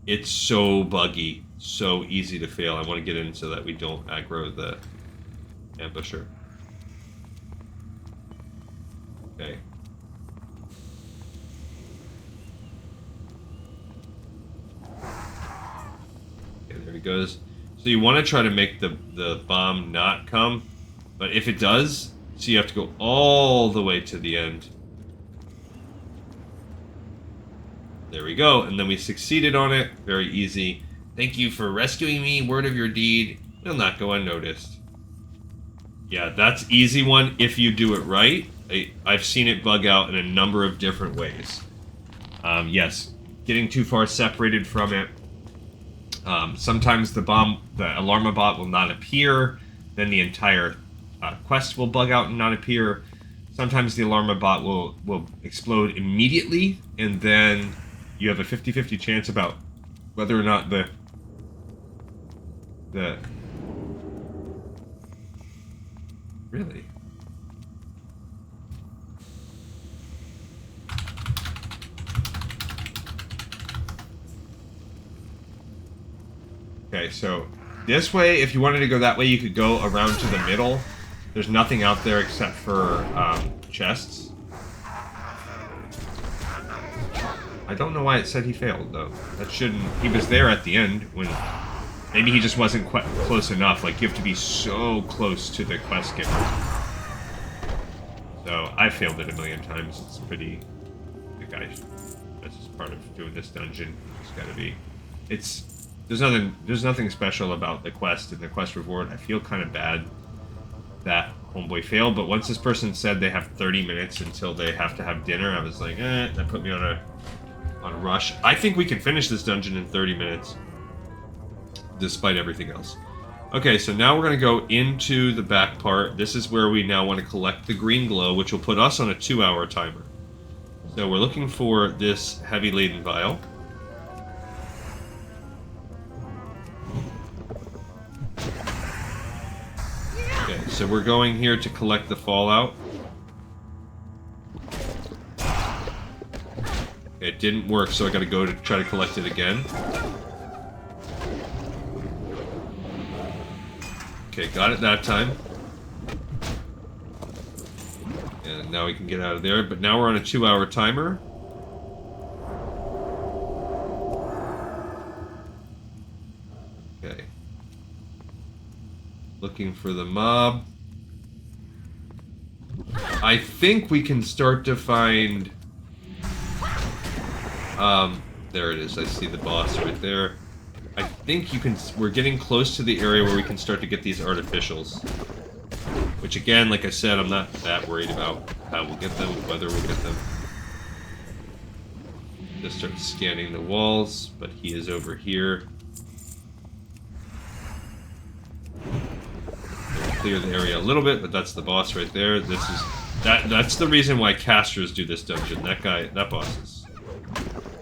Speaker 1: it's so buggy, so easy to fail. I want to get in so that we don't aggro the ambusher. Okay. Okay, there he goes. So you want to try to make the bomb not come, but if it does, so you have to go all the way to the end. There we go, and then we succeeded on it. Very easy. Thank you for rescuing me. Word of your deed will not go unnoticed. Yeah, that's easy one if you do it right. I've seen it bug out in a number of different ways. Yes, getting too far separated from it. Sometimes the alarma bot will not appear. Then the entire quest will bug out and not appear. Sometimes the alarma bot will explode immediately, and then you have a 50-50 chance about whether or not the really. Okay, so this way, if you wanted to go that way, you could go around to the middle. There's nothing out there except for chests. I don't know why it said he failed, though. That shouldn't... He was there at the end when... Maybe he just wasn't quite close enough. Like, you have to be so close to the quest giver. So, I failed it a million times. It's pretty... The guy... That's just part of doing this dungeon. It's gotta be... It's There's nothing special about the quest and the quest reward. I feel kind of bad that homeboy failed, but once this person said they have 30 minutes until they have to have dinner, I was like, that put me on a rush. I think we can finish this dungeon in 30 minutes, despite everything else. Okay, so now we're going to go into the back part. This is where we now want to collect the green glow, which will put us on a 2-hour timer. So we're looking for this heavy laden vial. Okay, so we're going here to collect the fallout. Okay, it didn't work, so I gotta go to try to collect it again. Okay, got it that time. And now we can get out of there, but now we're on a 2-hour timer. Okay. Looking for the mob. I think we can start to find... there it is. I see the boss right there. I think you can... We're getting close to the area where we can start to get these artificials. Which again, like I said, I'm not that worried about how we'll get them, whether we'll get them. Just start scanning the walls, but he is over here. Clear the area a little bit, but that's the boss right there. This is that's the reason why casters do this dungeon. That boss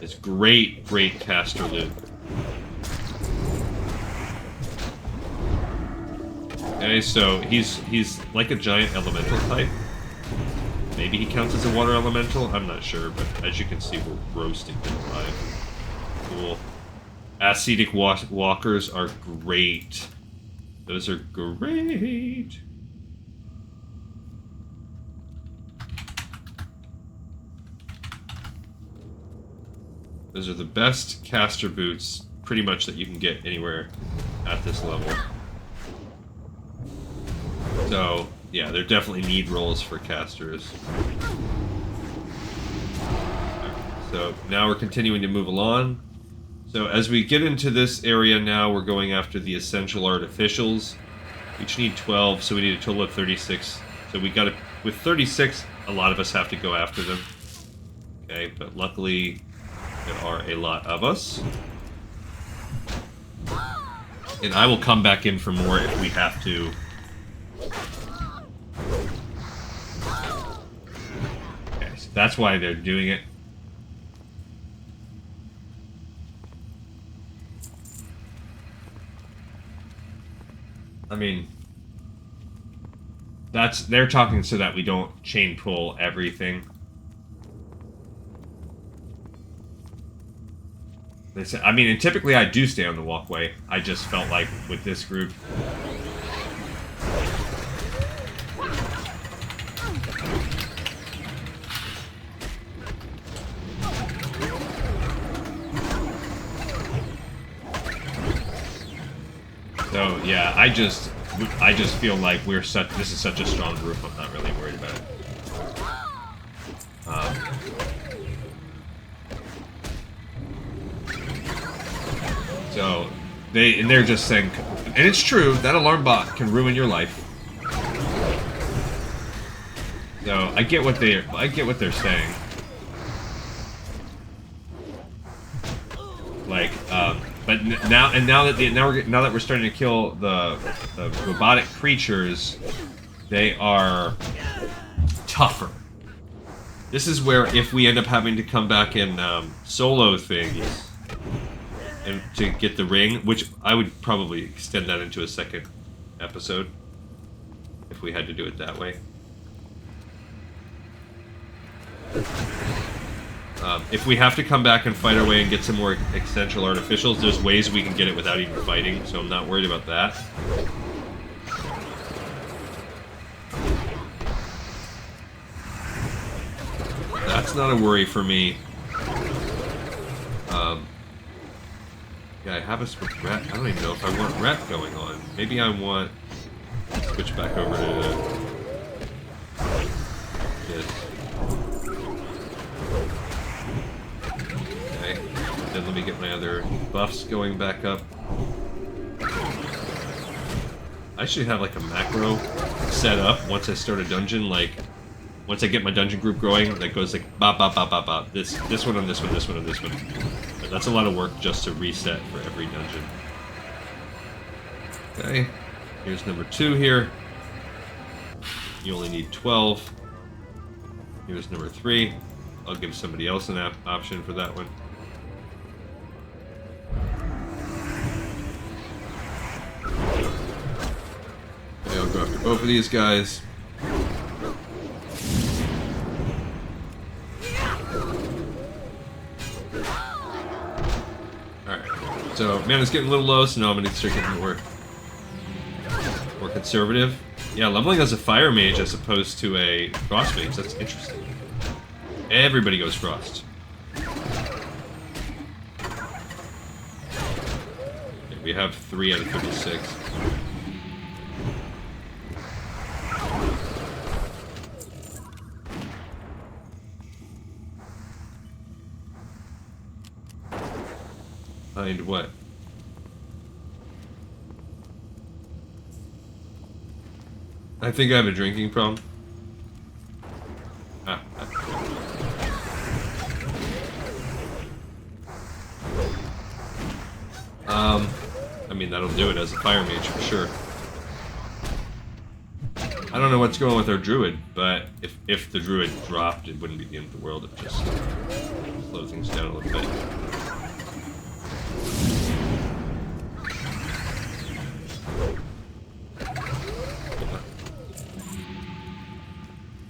Speaker 1: is great caster loot. Okay, so he's like a giant elemental type. Maybe he counts as a water elemental. I'm not sure, but as you can see, we're roasting him alive. Cool. Ascetic walkers are great. Those are great. Those are the best caster boots, pretty much, that you can get anywhere at this level. So, yeah, there definitely need rolls for casters. So, now we're continuing to move along. So, as we get into this area now, we're going after the essential artificials. We each need 12, so we need a total of 36. So we got to... With 36, a lot of us have to go after them. Okay, but luckily, there are a lot of us. And I will come back in for more if we have to. Okay, so that's why they're doing it. I mean, they're talking so that we don't chain pull everything. They said, I mean, and typically I do stay on the walkway. I just felt like with this group. So yeah, I just feel like this is such a strong group. I'm not really worried about it. So they're just saying, and it's true, that alarm bot can ruin your life. So I get what they're saying. Like, but now that we're starting to kill the robotic creatures, they are tougher. This is where if we end up having to come back in solo things and to get the ring, which I would probably extend that into a second episode if we had to do it that way. If we have to come back and fight our way and get some more essential artificials, there's ways we can get it without even fighting, so I'm not worried about that. That's not a worry for me. Yeah, I have a switch ret. I don't even know if I want ret going on. Maybe I want to switch back over to this. Okay. Then let me get my other buffs going back up. I should have like a macro set up once I start a dungeon, like once I get my dungeon group growing, that goes like bop bop bop bop bop. This one on this one, this one on this one. But that's a lot of work just to reset for every dungeon. Okay, here's number 2 here. You only need 12. Here's number 3. I'll give somebody else an option for that one. Okay, I'll go after both of these guys. Alright, so man, it's getting a little low, so now I'm going to start getting more conservative. Yeah, leveling as a fire mage as opposed to a frost mage, that's interesting. Everybody goes frost. Okay, we have 3 out of 56. Find what? I think I have a drinking problem. I mean, that'll do it as a fire mage for sure. I don't know what's going on with our druid, but if the druid dropped, it wouldn't be the end of the world. It just slow things down a little bit.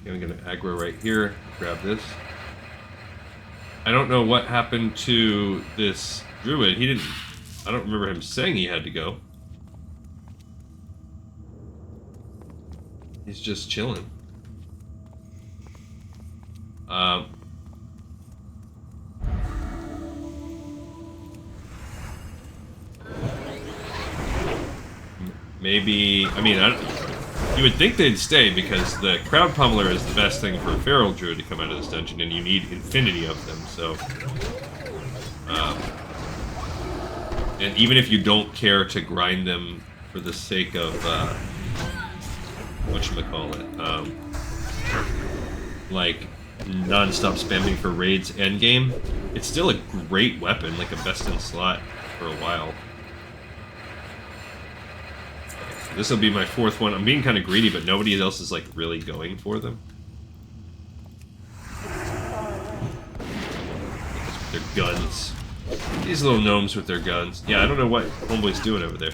Speaker 1: I'm gonna aggro right here, grab this. I don't know what happened to this druid. I don't remember him saying he had to go. He's just chilling. Maybe, I mean, you would think they'd stay because the crowd pummeler is the best thing for a feral druid to come out of this dungeon, and you need infinity of them, so... and even if you don't care to grind them for the sake of, whatchamacallit, like, non-stop spamming for raids endgame, it's still a great weapon, like a best in slot for a while. This will be my 4th one. I'm being kind of greedy, but nobody else is like really going for them. Their guns. These little gnomes with their guns. Yeah, I don't know what Homeboy's doing over there.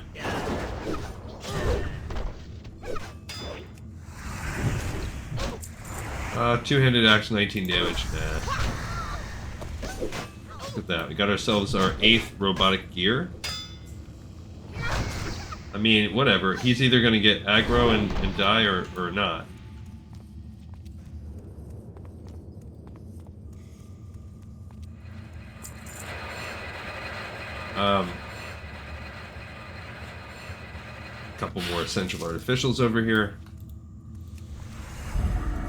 Speaker 1: Two-handed axe, 19 damage. Nah. Look at that. We got ourselves our 8th robotic gear. I mean, whatever. He's either going to get aggro and die or not. Couple more essential artificials over here.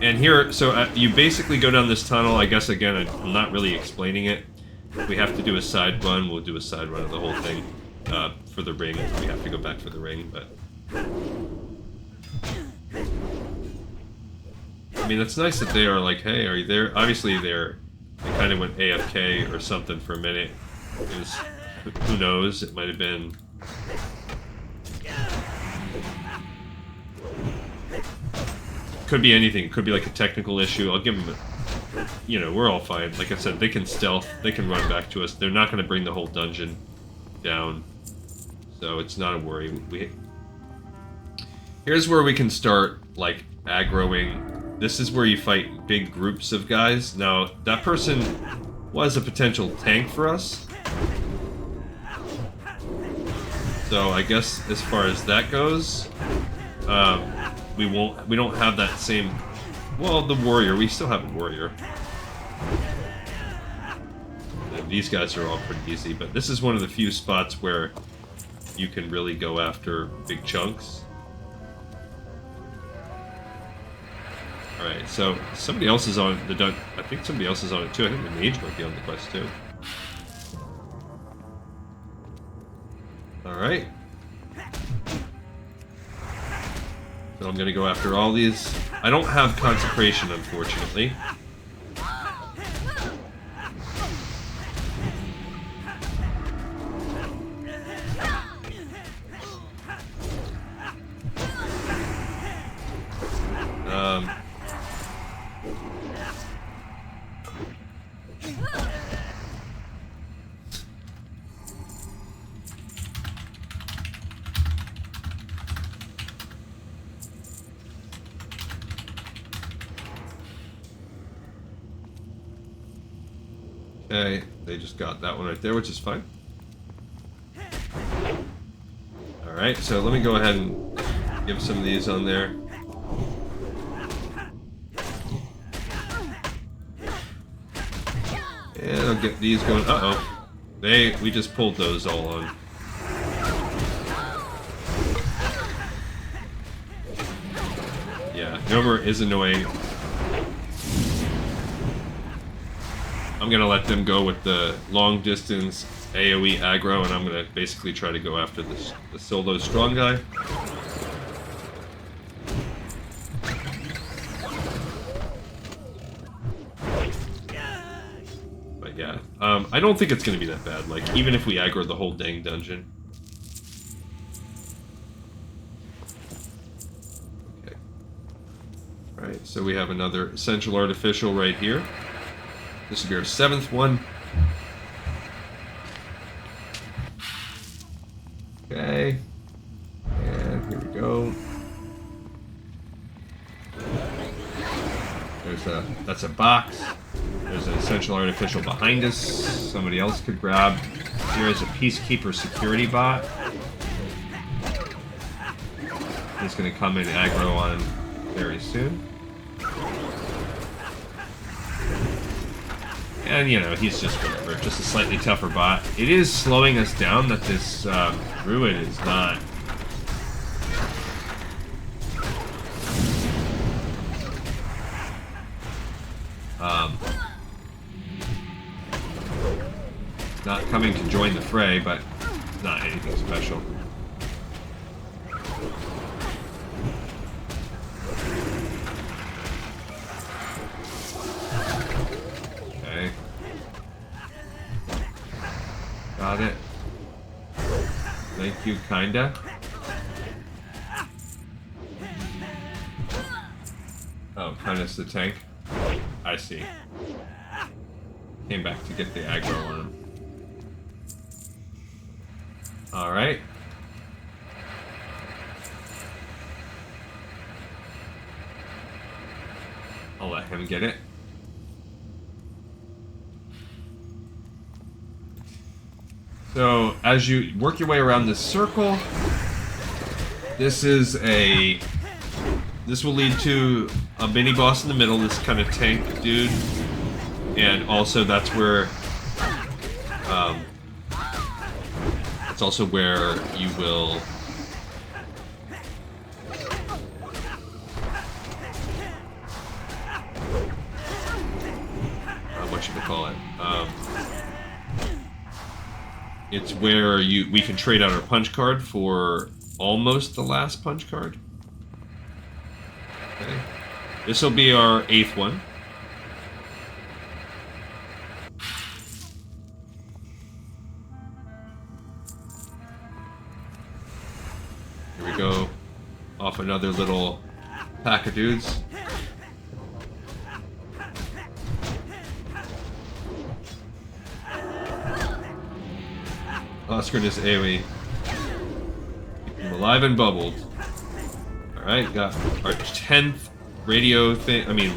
Speaker 1: And here, so you basically go down this tunnel. I guess, again, I'm not really explaining it. If we have to do a side run, we'll do a side run of the whole thing. For the ring, we have to go back for the ring, but... I mean, it's nice that they are like, hey, are you there? Obviously, they kind of went AFK or something for a minute. It was, who knows? It might have been... Could be anything. It could be like a technical issue. I'll give them you know, we're all fine. Like I said, they can stealth. They can run back to us. They're not going to bring the whole dungeon down. So it's not a worry. Here's where we can start, like, aggroing. This is where you fight big groups of guys. Now, that person was a potential tank for us. So I guess as far as that goes, we don't have that same... Well, the warrior. We still have a warrior. And these guys are all pretty easy, but this is one of the few spots where you can really go after big chunks. Alright, so somebody else is on the I think somebody else is on it too. I think the mage might be on the quest too. Alright. So I'm gonna go after all these. I don't have consecration, unfortunately. Okay, they just got that one right there, which is fine. Alright, so let me go ahead and give some of these on there. And I'll get these going. Uh-oh. We just pulled those all on. Yeah, Gnomer is annoying. I'm gonna let them go with the long distance AoE aggro, and I'm gonna basically try to go after the solo strong guy. But yeah, I don't think it's gonna be that bad. Like, even if we aggro the whole dang dungeon. Okay. Alright, so we have another Essential Artificial right here. This will be our 7th one. Okay. And here we go. That's a box. There's an Essential Artificial behind us. Somebody else could grab. Here is a Peacekeeper security bot. He's going to come in aggro on very soon. And, you know, he's just whatever, just a slightly tougher bot. It is slowing us down that this Druid is not... not coming to join the fray, but not anything special. Got it. Thank you, kinda. Oh, kinda's the tank. I see. Came back to get the aggro on him. Alright. I'll let him get it. So, as you work your way around this circle, this will lead to a mini boss in the middle, this kind of tank dude, and also that's where, it's also where you will, what should we call it? It's where we can trade out our punch card for almost the last punch card. Okay. This will be our 8th one. Here we go. Off another little pack of dudes. Oscar is AoE. Keep him alive and bubbled. Alright, got our 10th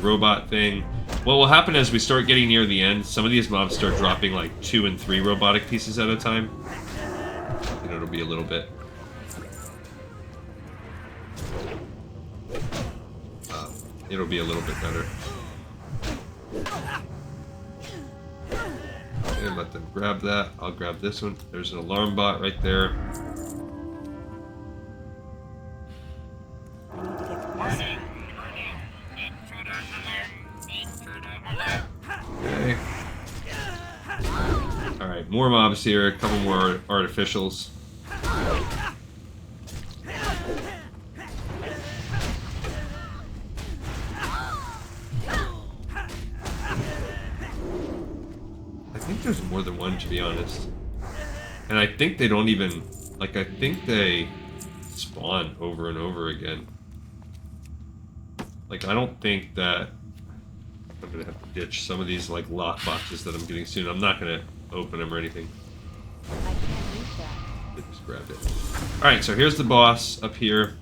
Speaker 1: robot thing. What will happen as we start getting near the end, some of these mobs start dropping like 2 and 3 robotic pieces at a time. And it'll be a little bit. It'll be a little bit better. And let them grab that. I'll grab this one. There's an alarm bot right there. Okay. Alright, more mobs here, a couple more artificials. I think there's more than one, to be honest. And I think they don't even... Like, I think they spawn over and over again. Like, I don't think that... I'm gonna have to ditch some of these, like, lock boxes that I'm getting soon. I'm not gonna open them or anything.
Speaker 5: I can't reach that.
Speaker 1: I just grabbed it. Alright, so here's the boss up here.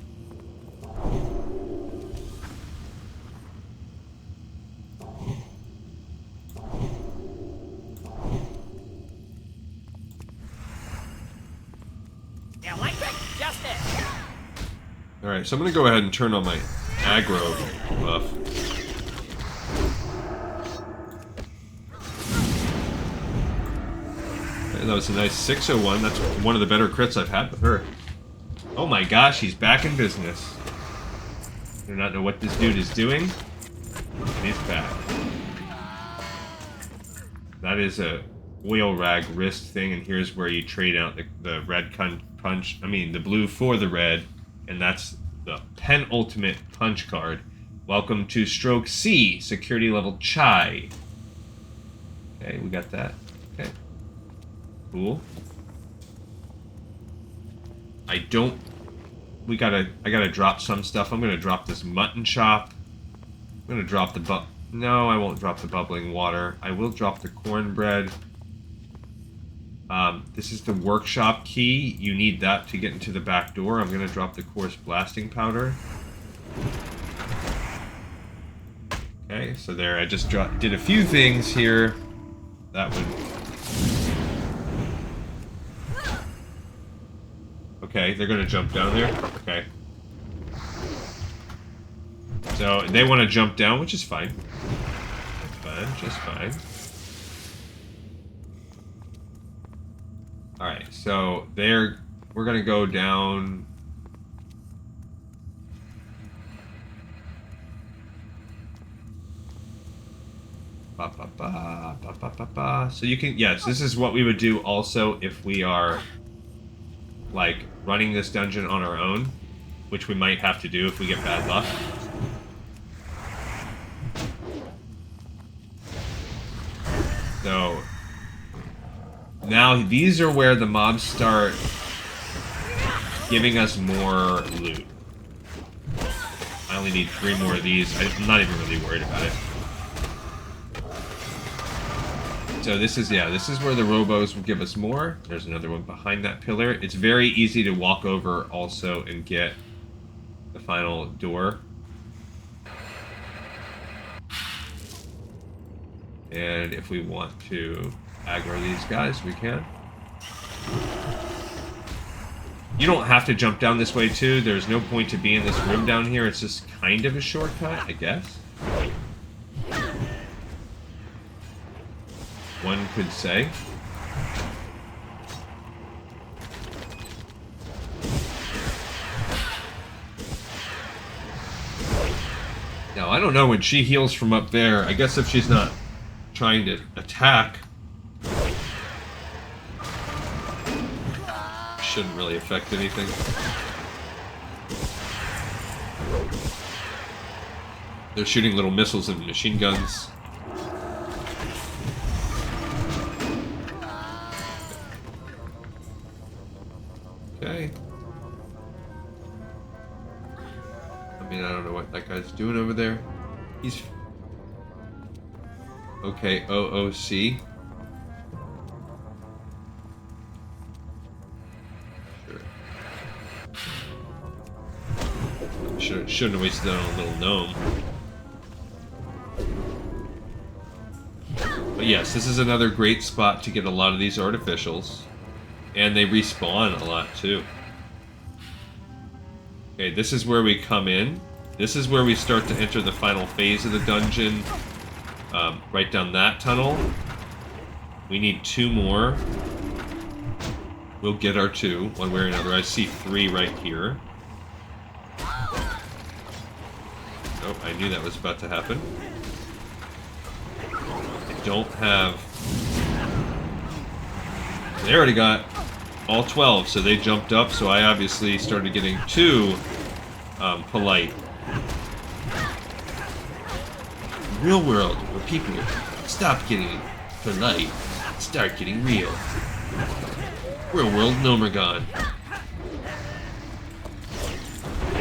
Speaker 2: Electric justice.
Speaker 1: Alright, so I'm gonna go ahead and turn on my aggro buff. Okay, that was a nice 601. That's one of the better crits I've had with her. Oh my gosh, he's back in business. I do not know what this dude is doing, and he's back. That is a oil rag wrist thing, and here's where you trade out the red punch. I mean, the blue for the red, and that's the penultimate punch card. Welcome to Stroke C, security level Chai. Okay, we got that. Okay, cool. I gotta drop some stuff. I'm gonna drop this mutton chop. I'm gonna drop the No, I won't drop the bubbling water. I will drop the cornbread. This is the workshop key. You need that to get into the back door. I'm gonna drop the coarse blasting powder. Okay, so there. I just did a few things here. That would... Okay, they're gonna jump down there. Okay. So they want to jump down, which is fine. That's fine, just fine. Alright, so we're gonna go down. Ba, ba, ba, ba, ba, ba, ba. So you can, yes, this is what we would do also if we are like running this dungeon on our own, which we might have to do if we get bad luck. So now these are where the mobs start giving us more loot. I only need 3 more of these. I'm not even really worried about it. So this is where the robos will give us more. There's another one behind that pillar. It's very easy to walk over also and get the final door. And if we want to aggro these guys, we can. You don't have to jump down this way too. There's no point to be in this room down here. It's just kind of a shortcut, I guess. One could say. Now, I don't know when she heals from up there. I guess if she's not trying to attack, shouldn't really affect anything. They're shooting little missiles and machine guns. Okay. I mean, I don't know what that guy's doing over there. He's... Okay, OOC. Sure. Shouldn't have wasted that on a little gnome. But yes, this is another great spot to get a lot of these artificials. And they respawn a lot too. Okay, this is where we come in. This is where we start to enter the final phase of the dungeon. Right down that tunnel. We need 2 more. We'll get our 2, one way or another. I see 3 right here. Oh, I knew that was about to happen. I don't have... They already got all 12, so they jumped up, so I obviously started getting too polite.
Speaker 3: Real world, where people stop getting polite, start getting real. Real world Gnomeregan.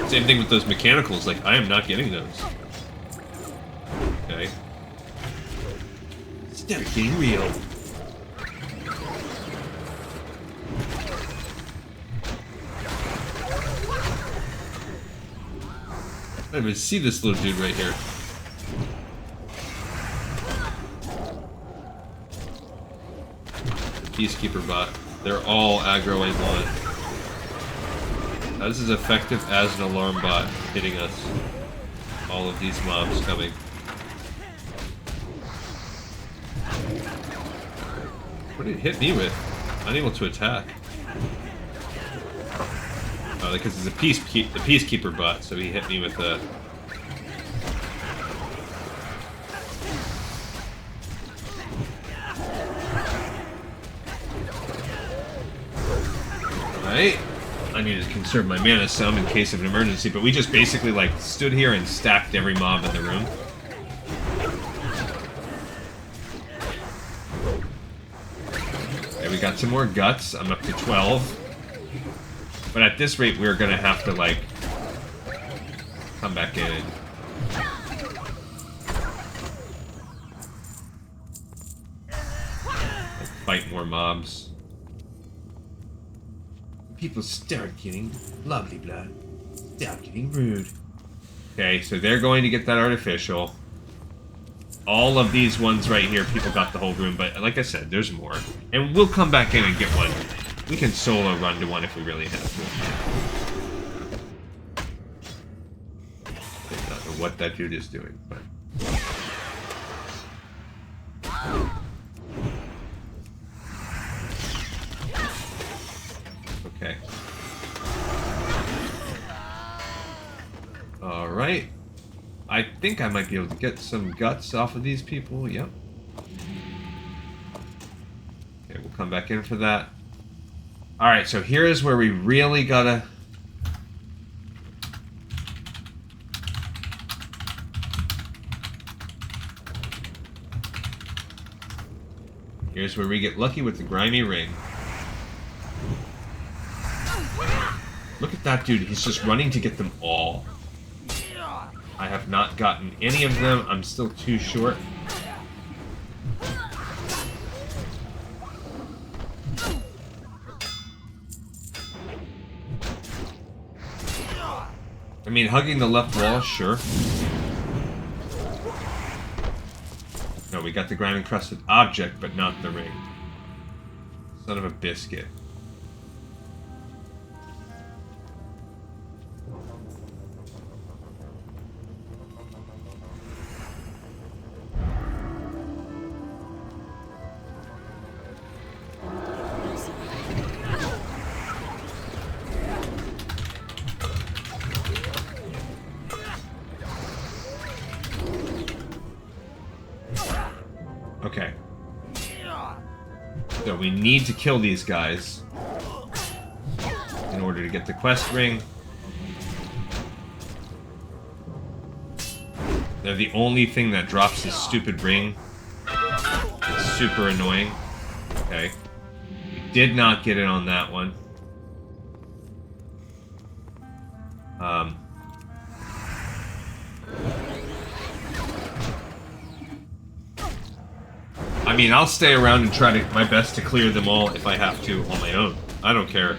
Speaker 1: Same thing with those mechanicals, like, I am not getting those. Okay.
Speaker 3: Start getting real.
Speaker 1: I don't even see this little dude right here. Peacekeeper bot. They're all aggro I want. This is effective as an alarm bot hitting us. All of these mobs coming. What did it hit me with? Unable to attack. Oh, because it's a peacekeeper bot, so he hit me with a... Alright. I need to conserve my mana some in case of an emergency, but we just basically, like, stood here and stacked every mob in the room. Okay, we got some more guts. I'm up to 12. But at this rate, we're gonna have to, like, come back in and... fight more mobs.
Speaker 3: People start getting lovely blood. Start getting rude.
Speaker 1: Okay, so they're going to get that artificial. All of these ones right here, people got the whole room, but like I said, there's more. And we'll come back in and get one. We can solo run to one if we really have to. I don't know what that dude is doing, but... Okay. Alright. I think I might be able to get some guts off of these people. Yep. Okay, we'll come back in for that. Alright, so here is where we really gotta... Here's where we get lucky with the grimy ring. Look at that dude, he's just running to get them all. I have not gotten any of them, I'm still too short. I mean, hugging the left wall, sure. No, we got the grime encrusted object, but not the ring. Son of a biscuit. Okay. So we need to kill these guys in order to get the quest ring. They're the only thing that drops this stupid ring. It's super annoying. Okay. We did not get it on that one. I mean, I'll stay around and try my best to clear them all if I have to on my own. I don't care.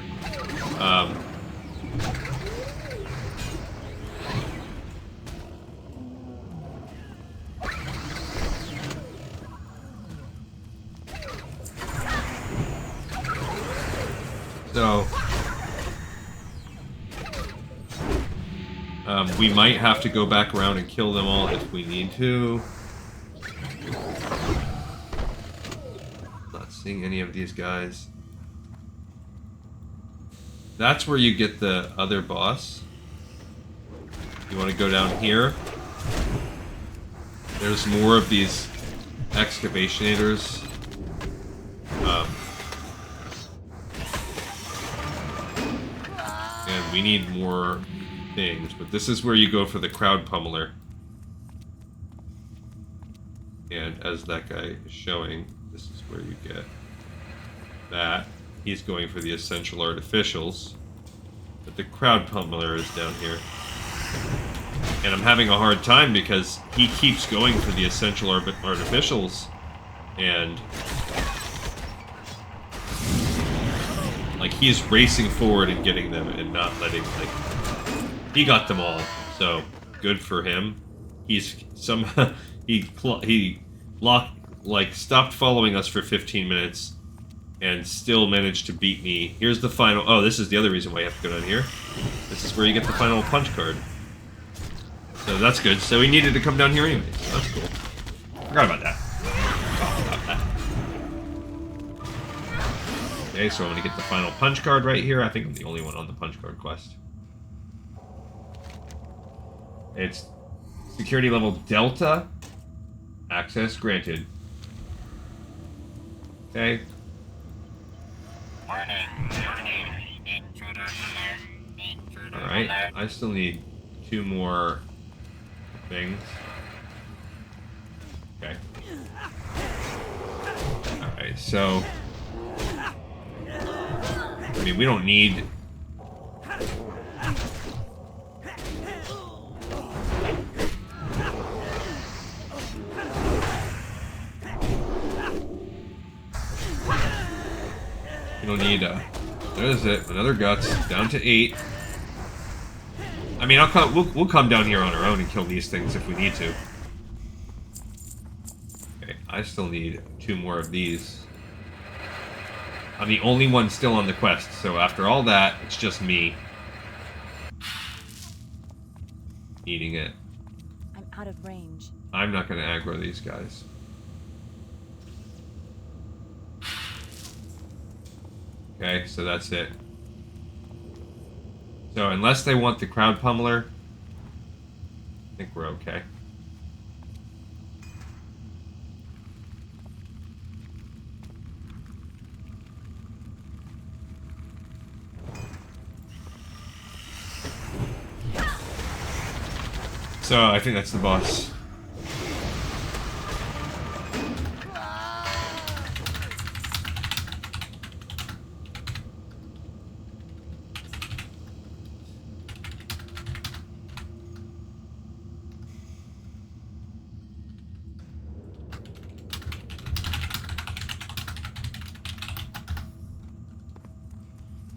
Speaker 1: So, we might have to go back around and kill them all if we need to. Not seeing any of these guys. That's where you get the other boss. You want to go down here. There's more of these excavationators. we need more things, but this is where you go for the crowd pummeler. And as that guy is showing, this is where you get that. He's going for the essential artificials, but the crowd pummeler is down here. And I'm having a hard time because he keeps going for the essential artificials, and like he's racing forward and getting them and not letting, like, he got them all, so good for him. He's somehow he stopped following us for 15 minutes and still managed to beat me. Here's the final. Oh, this is the other reason why you have to go down here. This is where you get the final punch card. So that's good. So he needed to come down here anyway. So that's cool. Forgot about that. Okay, so I'm gonna get the final punch card right here. I think I'm the only one on the punch card quest. It's security level Delta. Access granted. Okay. Alright, I still need 2 more things. Okay. Alright, so... I mean, we don't need... We don't need there's it, another guts, down to 8. I mean, we'll come down here on our own and kill these things if we need to. Okay, I still need 2 more of these. I'm the only one still on the quest, so after all that, it's just me needing it.
Speaker 5: I'm out of range.
Speaker 1: I'm not going to aggro these guys. Okay, so that's it. So unless they want the crowd pummeler, I think we're okay. So I think that's the boss.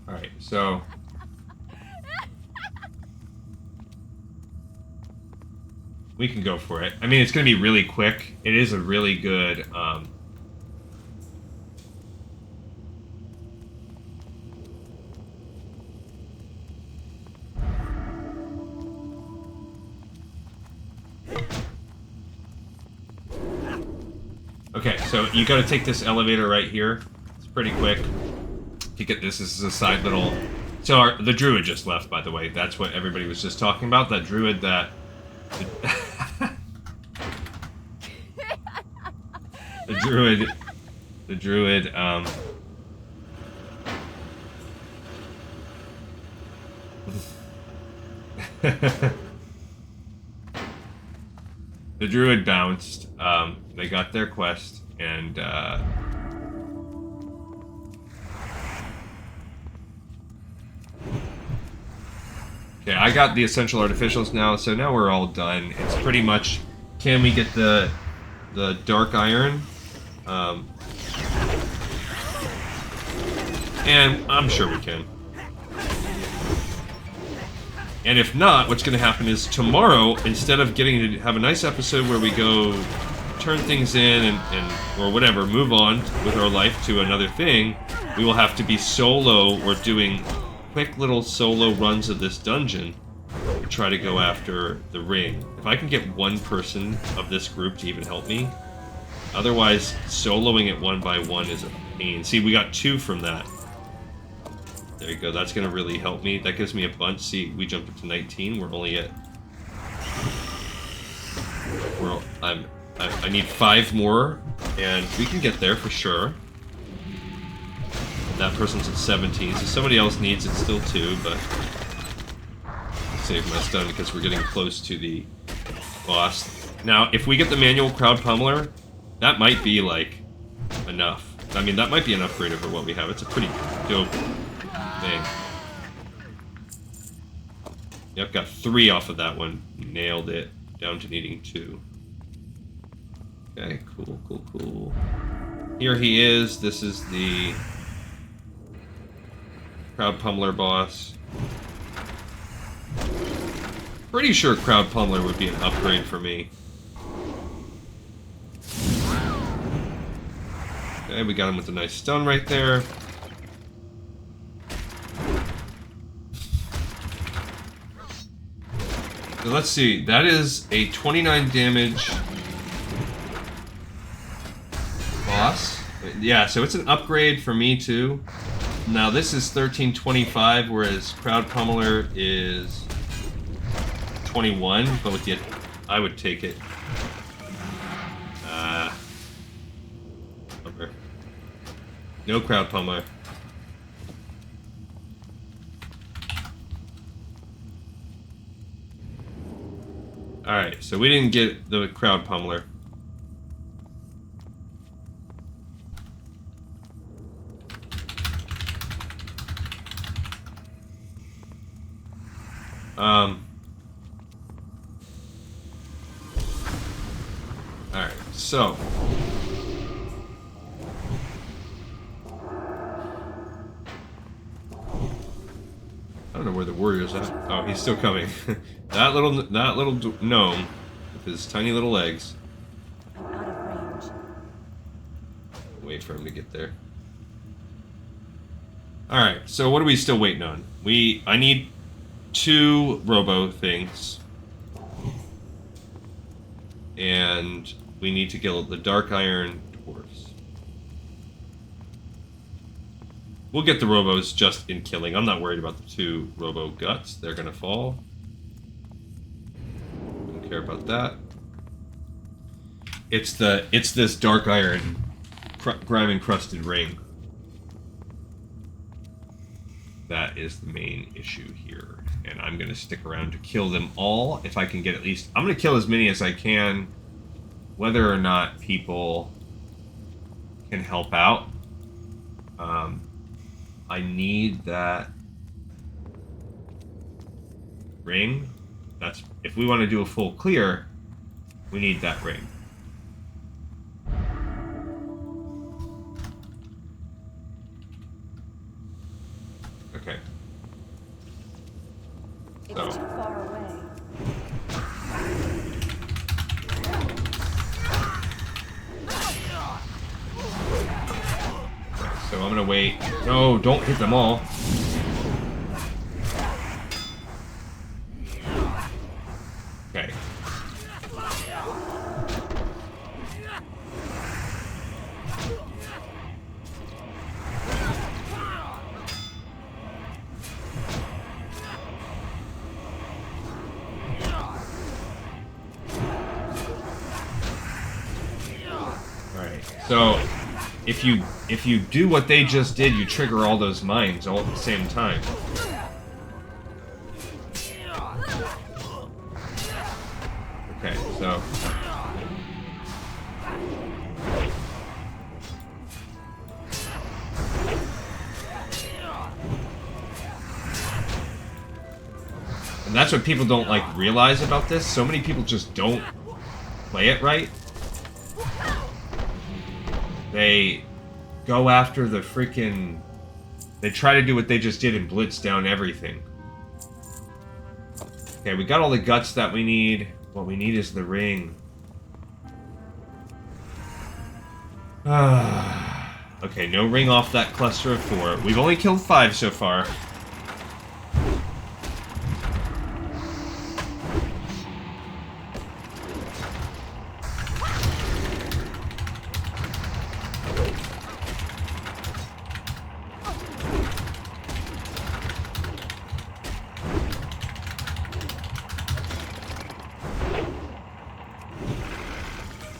Speaker 1: Alright, so we can go for it. I mean, it's going to be really quick. It is a really good Okay, so you got to take this elevator right here. It's pretty quick. You get this. This is a side little... So the druid just left, by the way. That's what everybody was just talking about. That druid that... The druid... The druid bounced. They got their quest, and okay, I got the essential artificials now, so now we're all done. It's pretty much, can we get the dark iron? And I'm sure we can. And if not, what's going to happen is tomorrow, instead of getting to have a nice episode where we go turn things in and or whatever, move on with our life to another thing, we will have to be solo or doing quick little solo runs of this dungeon to try to go after the ring. If I can get one person of this group to even help me, otherwise soloing it one by one is a pain. See, we got 2 from that. There you go, that's going to really help me. That gives me a bunch. See, we jumped up to 19. We're only at... I need 5 more, and we can get there for sure. That person's at 17, so somebody else needs it still too, but... save my stun because we're getting close to the boss. Now, if we get the manual crowd pummeler, that might be, like, enough. I mean, that might be an upgrade over what we have. It's a pretty dope thing. Yep, got 3 off of that one. Nailed it. Down to needing 2. Okay, cool, cool, cool. Here he is. This is the Crowd Pummeler boss. Pretty sure Crowd Pummeler would be an upgrade for me. Okay, we got him with a nice stun right there. So let's see, that is a 29 damage boss. Yeah, so it's an upgrade for me too. Now this is 1325, whereas Crowd Pummeler is 21, but with the, I would take it. Bummer. No Crowd Pummeler. Alright, so we didn't get the Crowd Pummeler. Alright, so I don't know where the warrior's at. Oh, he's still coming. that little gnome with his tiny little legs.
Speaker 5: I'm out of range.
Speaker 1: Wait for him to get there. Alright, so what are we still waiting on? I need 2 robo things. And we need to kill the Dark Iron dwarves. We'll get the robos just in killing. I'm not worried about the 2 robo guts. They're gonna fall. Don't care about that. It's this Dark Iron grime encrusted ring. That is the main issue here. And I'm gonna stick around to kill them all if I can get at least. I'm gonna kill as many as I can, whether or not people can help out. I need that ring. That's if we want to do a full clear, we need that ring. Okay.
Speaker 5: It's too far away.
Speaker 1: So I'm gonna wait. No, don't hit them all. Okay. Alright, so if you do what they just did, you trigger all those mines all at the same time. Okay, so and that's what people don't like realize about this. So many people just don't play it right. They go after the freaking... They try to do what they just did and blitz down everything. Okay, we got all the guts that we need. What we need is the ring. Okay, no ring off that cluster of 4. We've only killed 5 so far.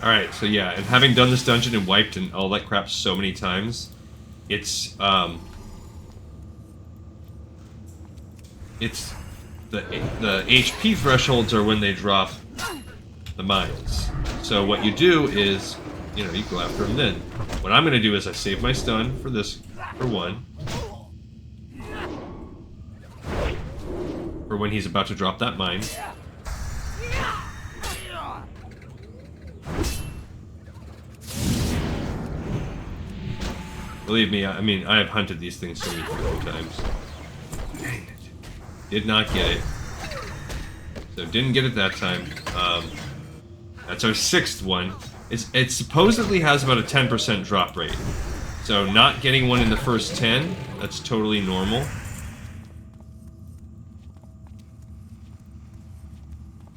Speaker 1: Alright, so yeah, and having done this dungeon and wiped and all that crap so many times, it's the HP thresholds are when they drop the mines. So what you do is, you know, you go after them then. What I'm going to do is I save my stun for this, for one. For when he's about to drop that mine. Believe me, I mean, I have hunted these things so many times. Dang it. Did not get it. So didn't get it that time. That's our 6th one. It supposedly has about a 10% drop rate. So not getting one in the first 10, that's totally normal.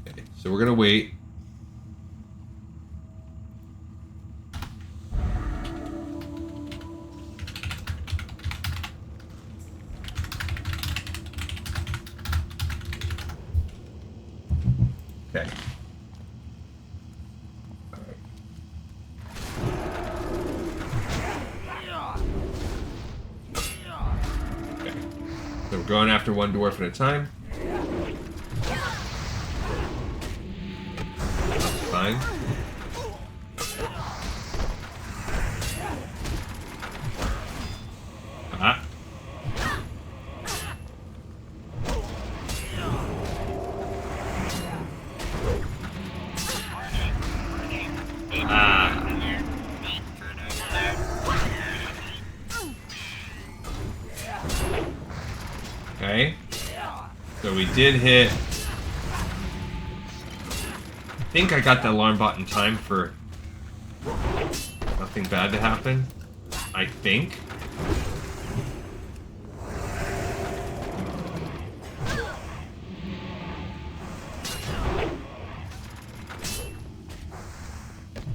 Speaker 1: Okay, so we're gonna wait. Okay. So we're going after one dwarf at a time. That's fine. Ah. Okay. So we did hit. I think I got the alarm bot in time for nothing bad to happen. I think.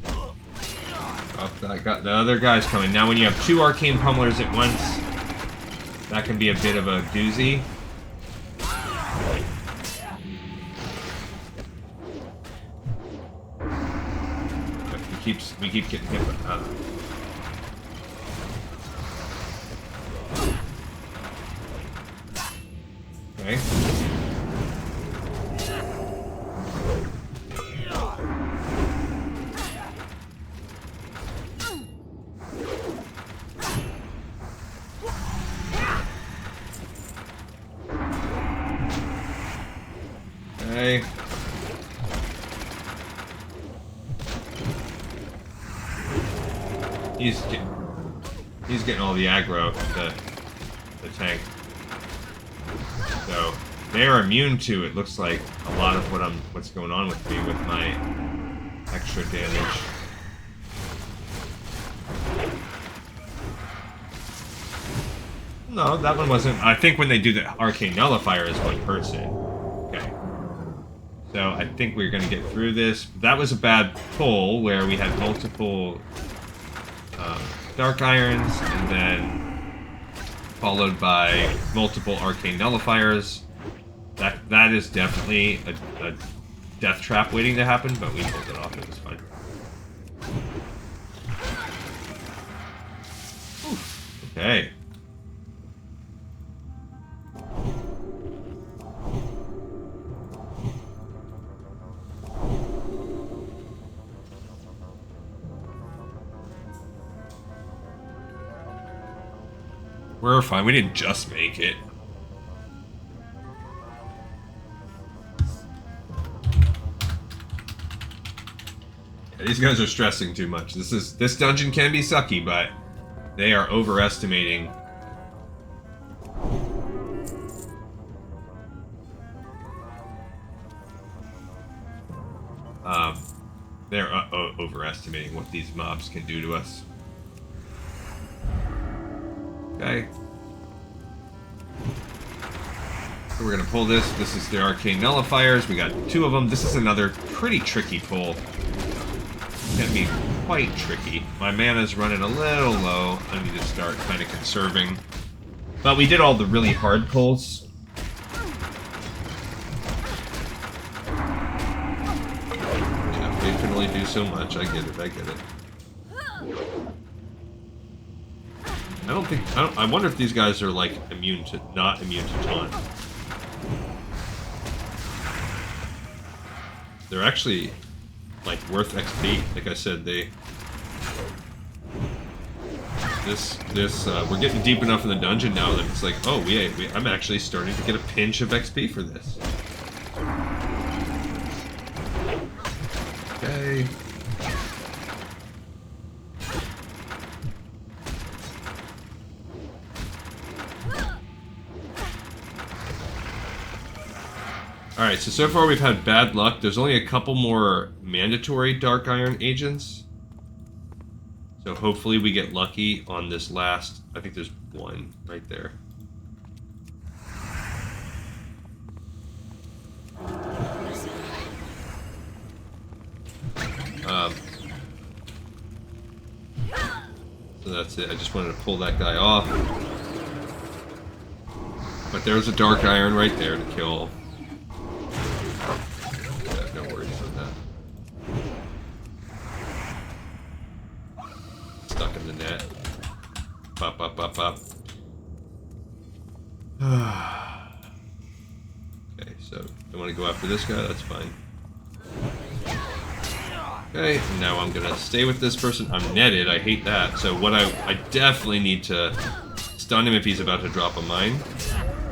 Speaker 1: Oh, I got the other guys coming. Now when you have 2 arcane pummelers at once, that can be a bit of a doozy. But we keep getting hit. Okay. Okay. He's getting all the aggro, the tank. So they are immune to, it looks like, a lot of what's going on with me with my extra damage. No, that one wasn't. I think when they do the arcane nullifier is one person. Okay. So I think we're going to get through this. That was a bad pull where we had multiple dark irons and then followed by multiple arcane nullifiers. That is definitely a death trap waiting to happen, but we pulled it off. It was fine. Okay. We're fine. We didn't just make it. Yeah, these guys are stressing too much. This dungeon can be sucky, but they are overestimating. They're overestimating what these mobs can do to us. Okay. So we're gonna pull this. This is the arcane nullifiers. We got 2 of them. This is another pretty tricky pull. Can be quite tricky. My mana's running a little low. I need to start kind of conserving. But we did all the really hard pulls. Yeah, we can only do so much. I get it. I get it. I wonder if these guys are like not immune to taunt. they're actually like worth XP. Like I said, we're getting deep enough in the dungeon now that it's like, oh, I'm actually starting to get a pinch of XP for this. Okay. Alright, so far we've had bad luck. There's only a couple more mandatory Dark Iron agents. So hopefully we get lucky on this last... I think there's one right there. So that's it. I just wanted to pull that guy off. But there's a Dark Iron right there to kill. Yeah, no worries about that. Stuck in the net. Pop, pop, pop, pop. Okay, so I want to go after this guy, that's fine. Okay, now I'm gonna stay with this person. I'm netted, I hate that. So what I definitely need to stun him if he's about to drop a mine.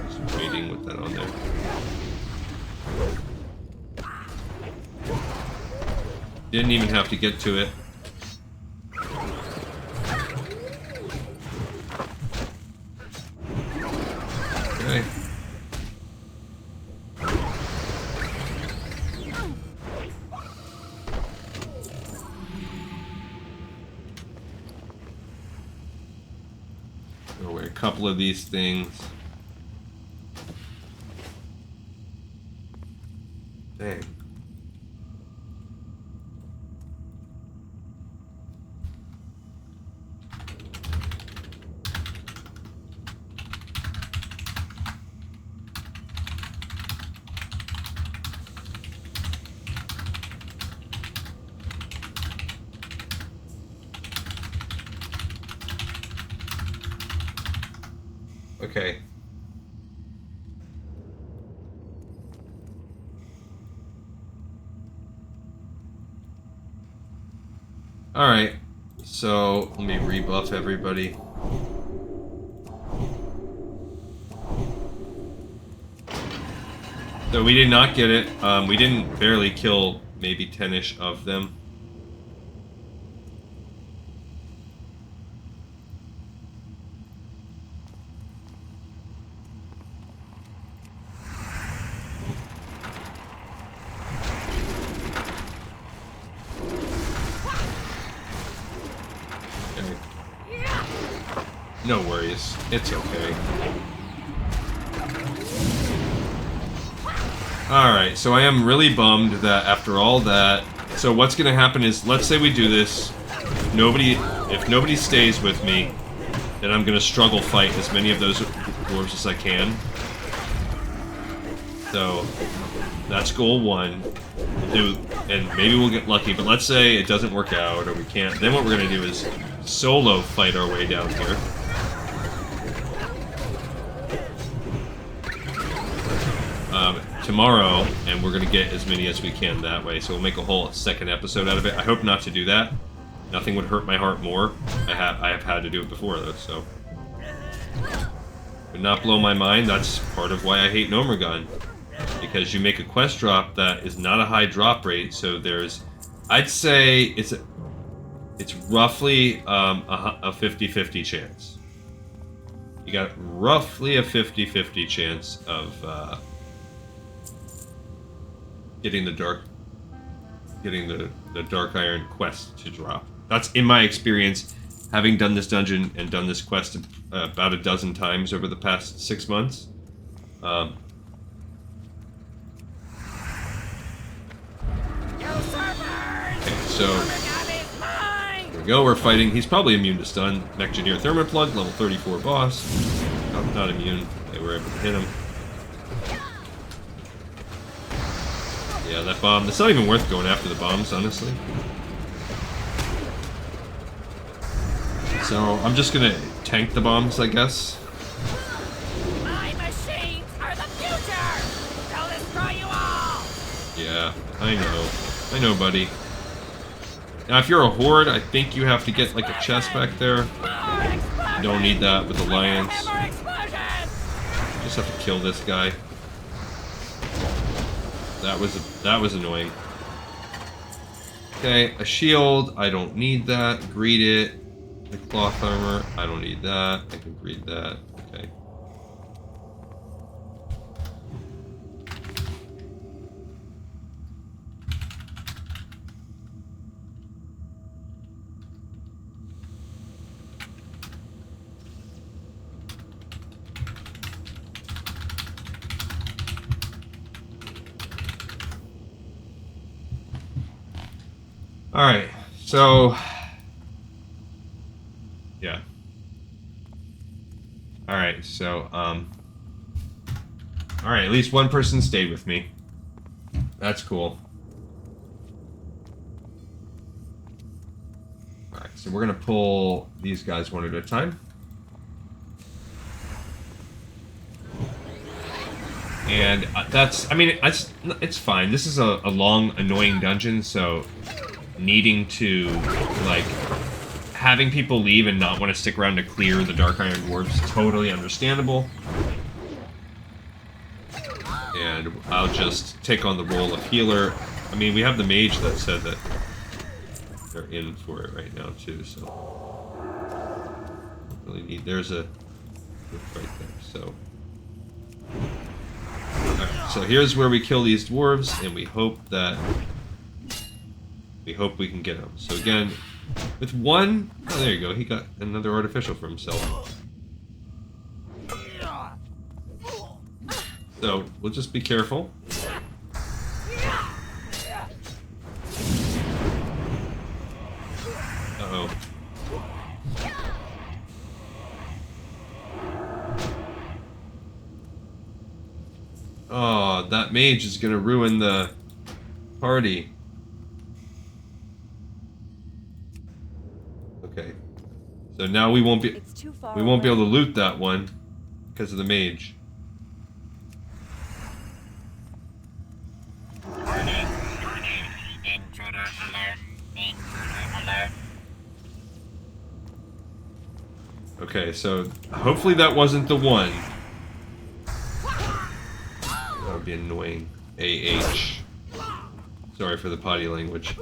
Speaker 1: Just waiting with that on there. Didn't even have to get to it. Okay. Throw away a couple of these things. Dang. Okay. Alright, so let me rebuff everybody. So we did not get it. We didn't barely kill maybe 10-ish of them. No worries, it's okay. Alright, so I am really bummed that after all that... So what's gonna happen is, let's say we do this, if nobody stays with me, then I'm gonna struggle fight as many of those dwarves as I can. So, that's goal one. And maybe we'll get lucky, but let's say it doesn't work out, or we can't, then what we're gonna do is solo fight our way down here. Tomorrow, and we're gonna get as many as we can that way. So we'll make a whole second episode out of it. I hope not to do that. Nothing would hurt my heart more. I have had to do it before though, so would not blow my mind. That's part of why I hate Gnomeregan, because you make a quest drop that is not a high drop rate. So there's, I'd say it's roughly a 50-50 chance. You got roughly a 50-50 chance of getting the Dark Iron quest to drop. That's in my experience, having done this dungeon and done this quest about a dozen times over the past 6 months. Okay, so here we go. We're fighting. He's probably immune to stun. Mechgineer Thermoplug, level 34 boss. Not immune. They were able to hit him. Yeah, that bomb. It's not even worth going after the bombs, honestly. So I'm just gonna tank the bombs, I guess.
Speaker 6: My machines are the future! They'll destroy you all!
Speaker 1: Yeah, I know. I know, buddy. Now, if you're a horde, I think you have to get, like, a chest back there. You don't need that with Alliance. You just have to kill this guy. That was annoying. Okay, a shield. I don't need that. Greet it. The cloth armor. I don't need that. I can greet that. Okay. Alright, so... yeah. Alright, so, alright, at least one person stayed with me. That's cool. Alright, so we're gonna pull these guys one at a time. And that's, I mean, it's fine. This is a long, annoying dungeon, so needing to, like, having people leave and not want to stick around to clear the Dark Iron Dwarves is totally understandable. And I'll just take on the role of healer. I mean, we have the mage that said that they're in for it right now, too, so... don't really need... there's a... right there, so... Alright, so here's where we kill these dwarves, and we hope that... we hope we can get him. So again, with one... oh, there you go. He got another artificial for himself. So, we'll just be careful. Uh-oh. Oh, that mage is gonna ruin the party. Okay. So now we won't be able to loot that one because of the mage. Okay, so hopefully that wasn't the one. That would be annoying. AH. Sorry for the potty language.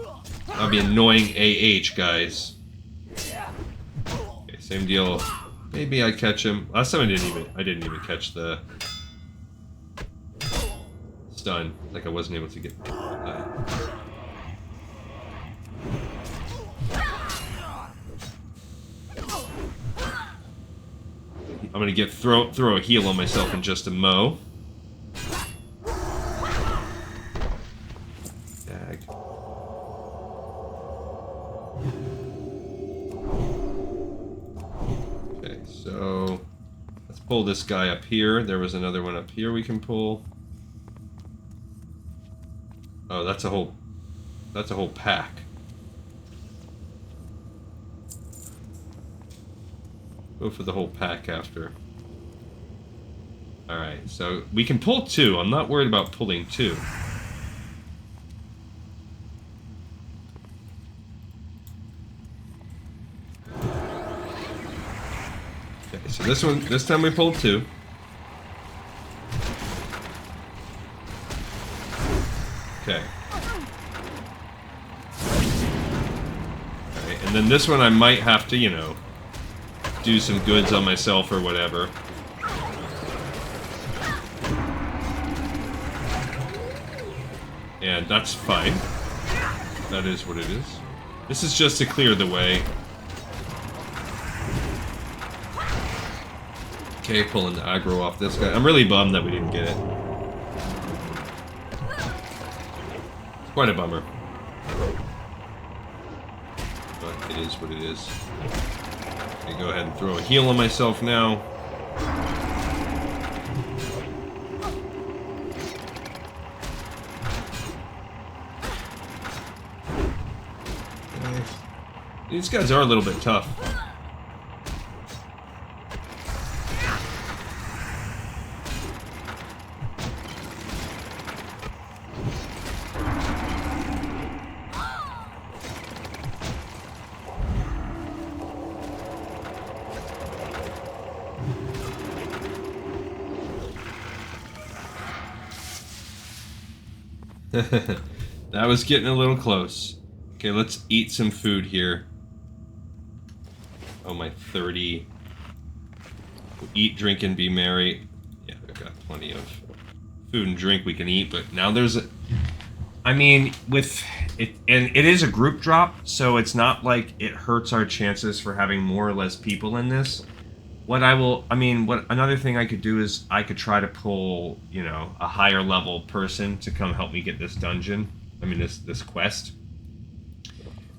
Speaker 1: That would be annoying AH, guys. Okay, same deal. Maybe I catch him. Last time I didn't even catch the stun. Like I wasn't able to get that. I'm gonna get throw a heal on myself in just a mo. Dag. Okay, so let's pull this guy up here. There was another one up here we can pull. Oh, that's a whole pack. Go for the whole pack after. Alright, so we can pull two. I'm not worried about pulling two. Okay, so this time we pulled two. Okay. Alright, and then this one I might have to, you know, do some goods on myself or whatever. And that's fine. That is what it is. This is just to clear the way. Okay, pulling the aggro off this guy. I'm really bummed that we didn't get it. It's quite a bummer. But it is what it is. Okay, go ahead and throw a heal on myself now. Okay. These guys are a little bit tough. That was getting a little close. Okay, let's eat some food here. Oh, my 30. Eat, drink, and be merry. Yeah, we've got plenty of food and drink we can eat, but now there's a... I mean, with it, and it is a group drop, so it's not like it hurts our chances for having more or less people in this. What another thing I could do is I could try to pull, you know, a higher level person to come help me get this dungeon. I mean, this quest.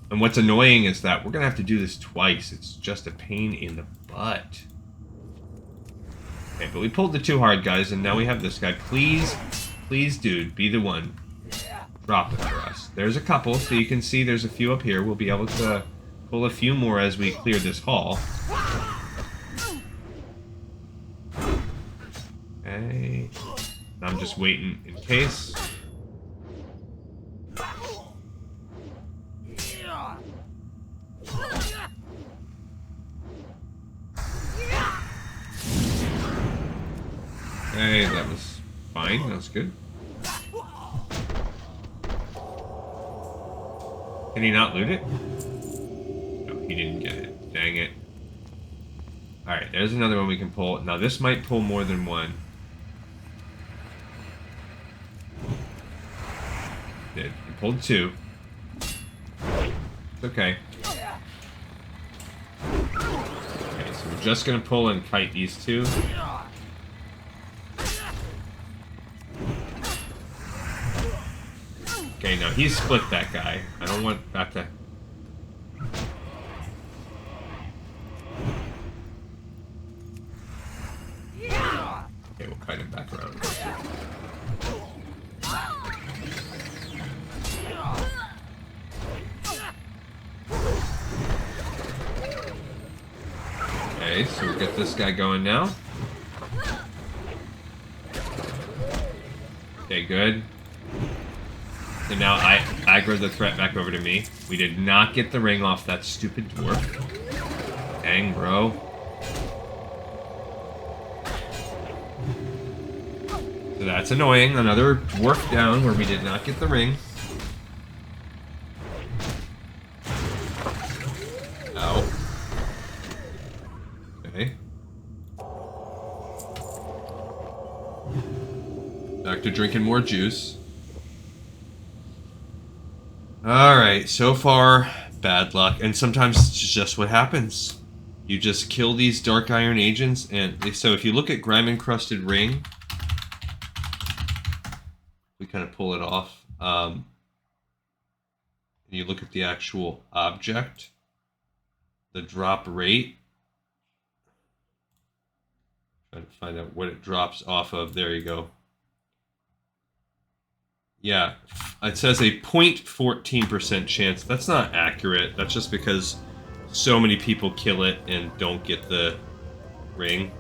Speaker 1: And what's annoying is that we're gonna have to do this twice. It's just a pain in the butt. Okay, but we pulled the 2 hard guys, and now we have this guy. Please, please, dude, be the one. Drop it for us. There's a couple, so you can see there's a few up here. We'll be able to pull a few more as we clear this hall. Okay. I'm just waiting in case. Okay, that was fine. That was good. Can he not loot it? No, he didn't get it. Dang it. Alright, there's another one we can pull. Now, this might pull more than one. Did. He pulled 2. It's okay. Okay, so we're just gonna pull and kite these 2. Okay, now he's split that guy. I don't want that to... Okay, we'll kite him back around. Okay, so we'll get this guy going now. Okay, good. So now I aggro the threat back over to me. We did not get the ring off that stupid dwarf. Dang, bro. So that's annoying. Another dwarf down where we did not get the ring. Ow. Okay. Back to drinking more juice. Alright, so far, bad luck. And sometimes it's just what happens. You just kill these Dark Iron agents, and so if you look at Grime-Encrusted Ring, we kind of pull it off. And you look at the actual object, the drop rate. Trying to find out what it drops off of. There you go. Yeah, it says a 0.14% chance. That's not accurate. That's just because so many people kill it and don't get the ring.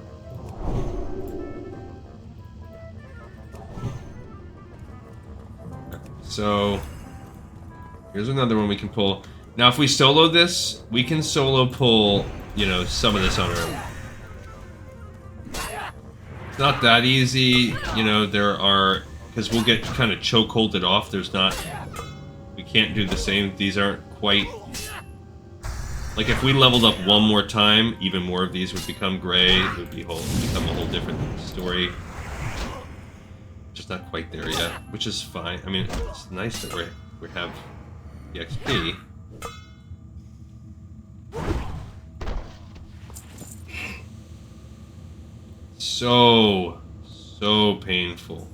Speaker 1: So, here's another one we can pull. Now, if we solo this, we can solo pull, you know, some of this on our own. It's not that easy. You know, there are... Because we'll get kind of chokeholded off. There's not... We can't do the same. These aren't quite... Like, if we leveled up one more time, even more of these would become gray. It would become a whole different story. Just not quite there yet, which is fine. I mean, it's nice that we have the XP. So painful.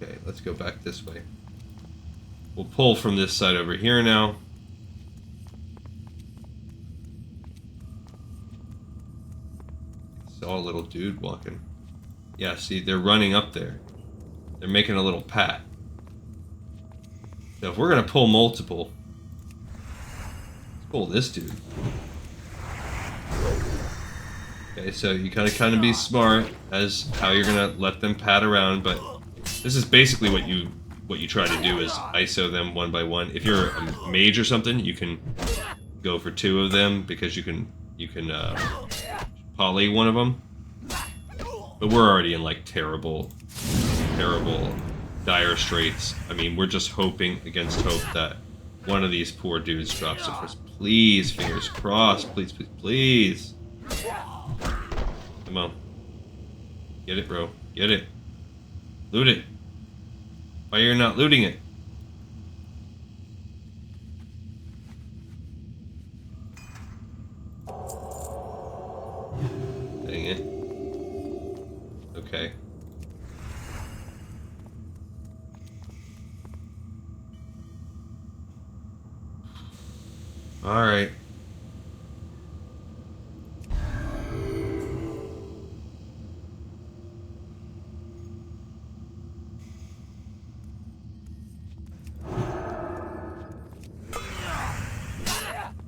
Speaker 1: Okay, let's go back this way. We'll pull from this side over here now. Saw a little dude walking. Yeah, see, they're running up there. They're making a little pat. So if we're gonna pull multiple, let's pull this dude. Okay, so you gotta kind of be smart as how you're gonna let them pat around, but this is basically what you try to do is ISO them one by one. If you're a mage or something, you can go for 2 of them because you can poly one of them. But we're already in like terrible, dire straits. I mean, we're just hoping against hope that one of these poor dudes drops it first. Please, fingers crossed. Please, please, please. Come on. Get it, bro. Get it. Loot it. Why you're not looting it? Dang it. Okay. All right.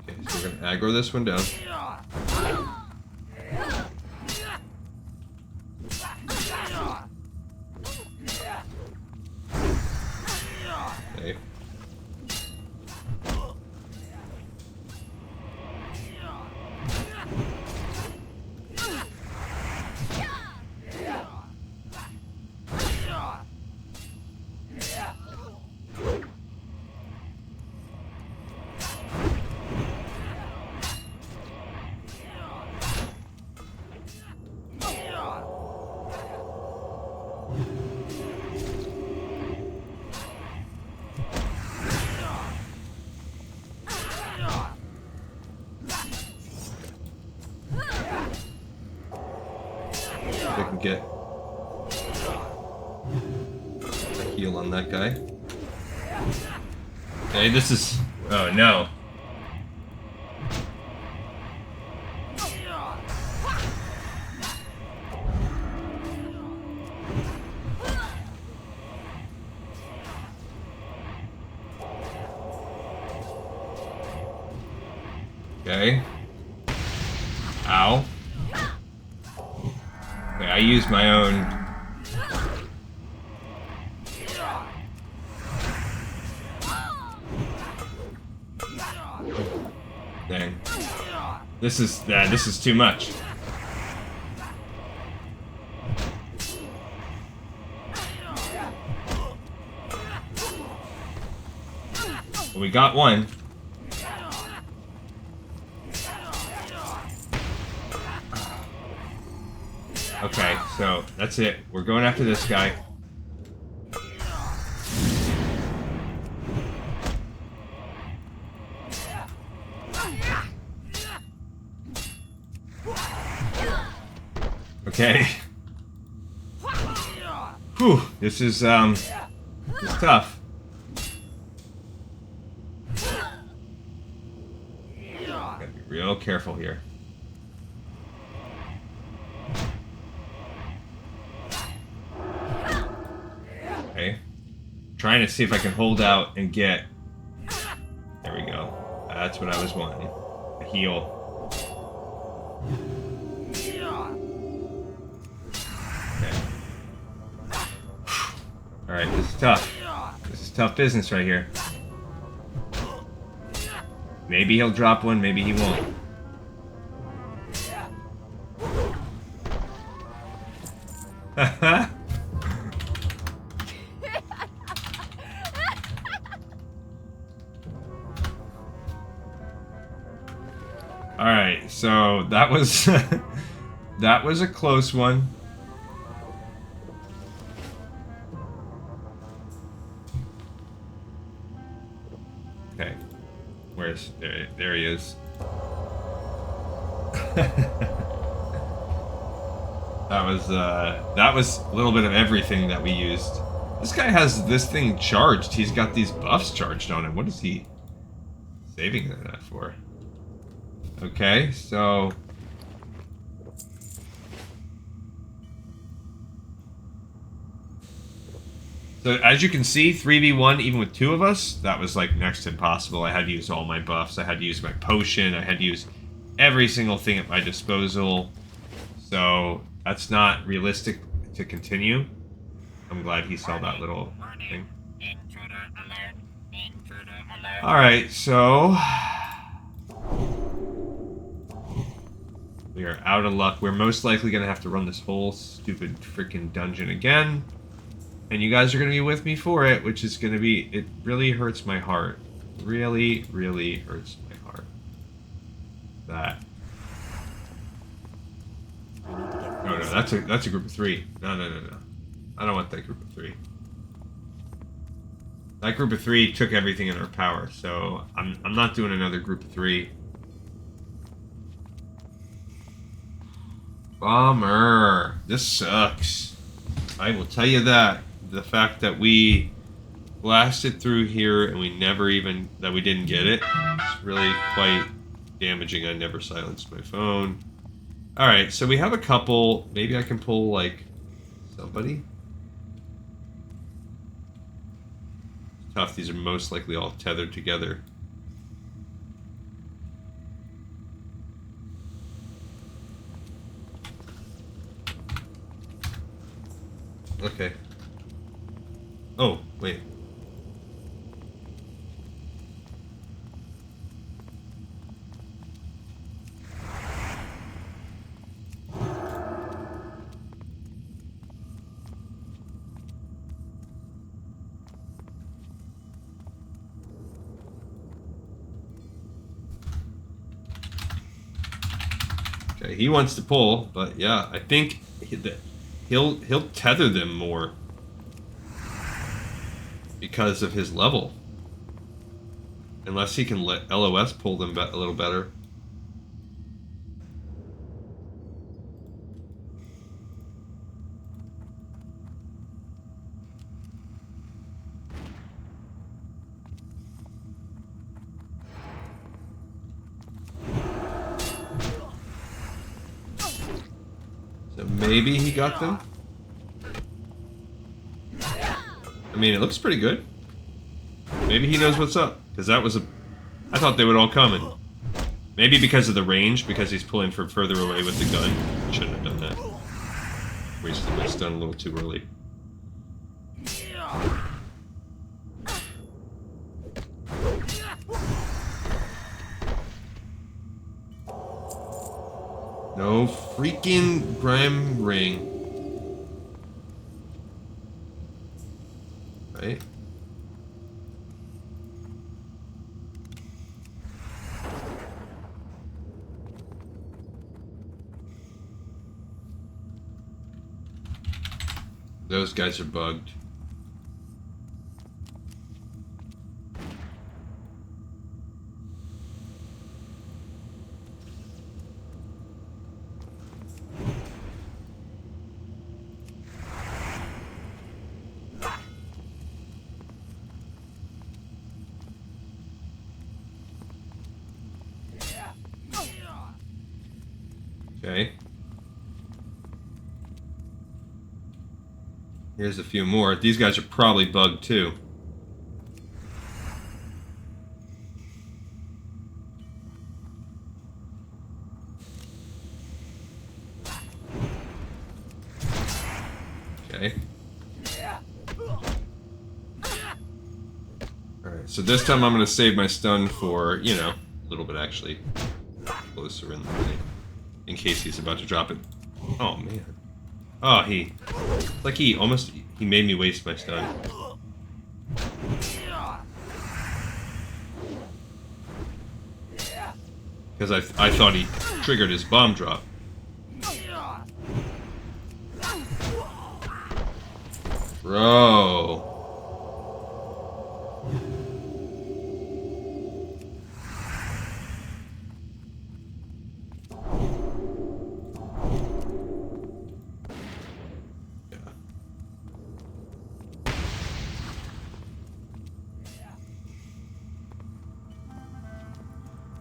Speaker 1: Okay, so we're gonna aggro this one down. Okay. I can get a heal on that guy. Okay, this is... Oh, no. Okay. Ow. Okay, I use my own... Dang. This is too much. Well, we got one. Okay, so that's it. We're going after this guy. Okay. Whew, this is tough. Gotta be real careful here. Okay. Trying to see if I can hold out and get... There we go. That's what I was wanting. A heal. Alright, this is tough. This is tough business right here. Maybe he'll drop one, maybe he won't. Haha. Alright, so that was that was a close one. Okay. Where's there he is. That was a little bit of everything that we used. This guy has this thing charged. He's got these buffs charged on him. What is he saving that for? Okay, so as you can see, 3v1, even with two of us, that was like next to impossible. I had to use all my buffs. I had to use my potion. I had to use every single thing at my disposal. So that's not realistic to continue. I'm glad he saw that little thing. Alright, so... We are out of luck. We're most likely going to have to run this whole stupid freaking dungeon again. And you guys are going to be with me for it, which is going to be... It really hurts my heart. Really, really hurts my heart. That.
Speaker 5: I need to get
Speaker 1: No, that's a group of 3. No. I don't want that group of 3. That group of 3 took everything in our power, so I'm not doing another group of 3. Bummer. This sucks. I will tell you that. The fact that we blasted through here and we didn't get it, it's really quite damaging. I never silenced my phone. Alright, so we have a couple. Maybe I can pull, like, somebody? Tough, these are most likely all tethered together. Okay. Oh, wait. Okay, he wants to pull, but yeah, I think he'll tether them more because of his level. Unless he can let LOS pull them a little better. So maybe he got them? I mean, it looks pretty good. Maybe he knows what's up. Because that was I thought they would all come in. Maybe because of the range, because he's pulling from further away with the gun. Shouldn't have done that. Wasted my stun a little too early. No freaking Grime Ring. Right? Those guys are bugged. Okay. Here's a few more. These guys are probably bugged too. Okay. Alright, so this time I'm going to save my stun for, you know, a little bit actually closer in the way, in case he's about to drop it. Oh, man. Oh, he made me waste my stun. Because I thought he triggered his bomb drop. Bro.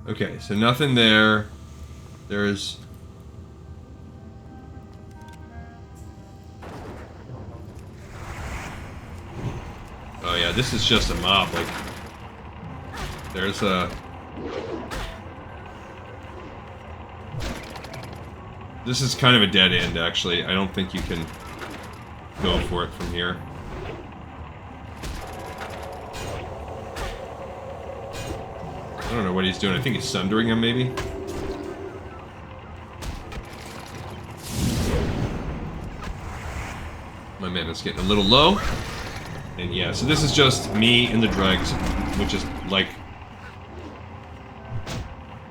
Speaker 1: Okay, so nothing there. There's... Oh yeah, this is just a mob, like... There's a... This is kind of a dead end, actually. I don't think you can go for it from here. I don't know what he's doing. I think he's sundering him, maybe? My mana's getting a little low. And yeah, so this is just me and the dregs, which is like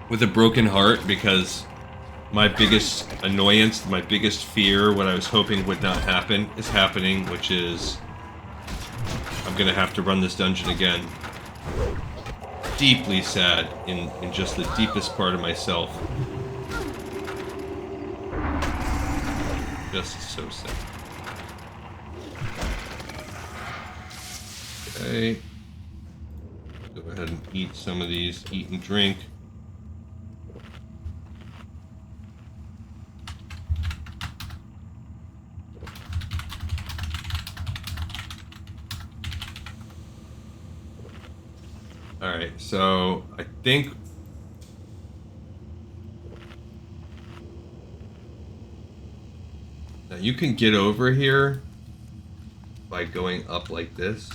Speaker 1: with a broken heart, because my biggest annoyance, my biggest fear, what I was hoping would not happen, is happening, which is I'm gonna have to run this dungeon again. Deeply sad in just the deepest part of myself. Just so sad. Okay. Go ahead and eat some of these. Eat and drink. Alright, so I think now you can get over here by going up like this.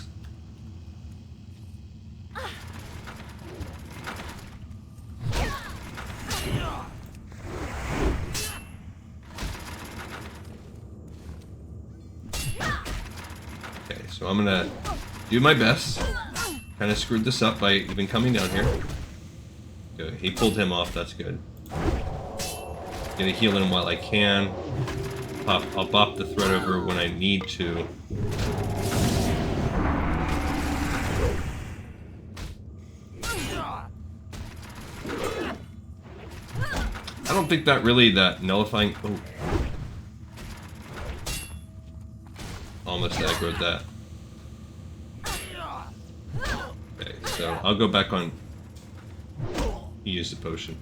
Speaker 1: Okay, so I'm gonna do my best. Kind of screwed this up by even coming down here. Good. He pulled him off, that's good. Gonna heal him while I can. I'll bop the thread over when I need to. I don't think that nullifying... Oh. Almost aggroed that. Okay, so I'll go back on... He used the potion.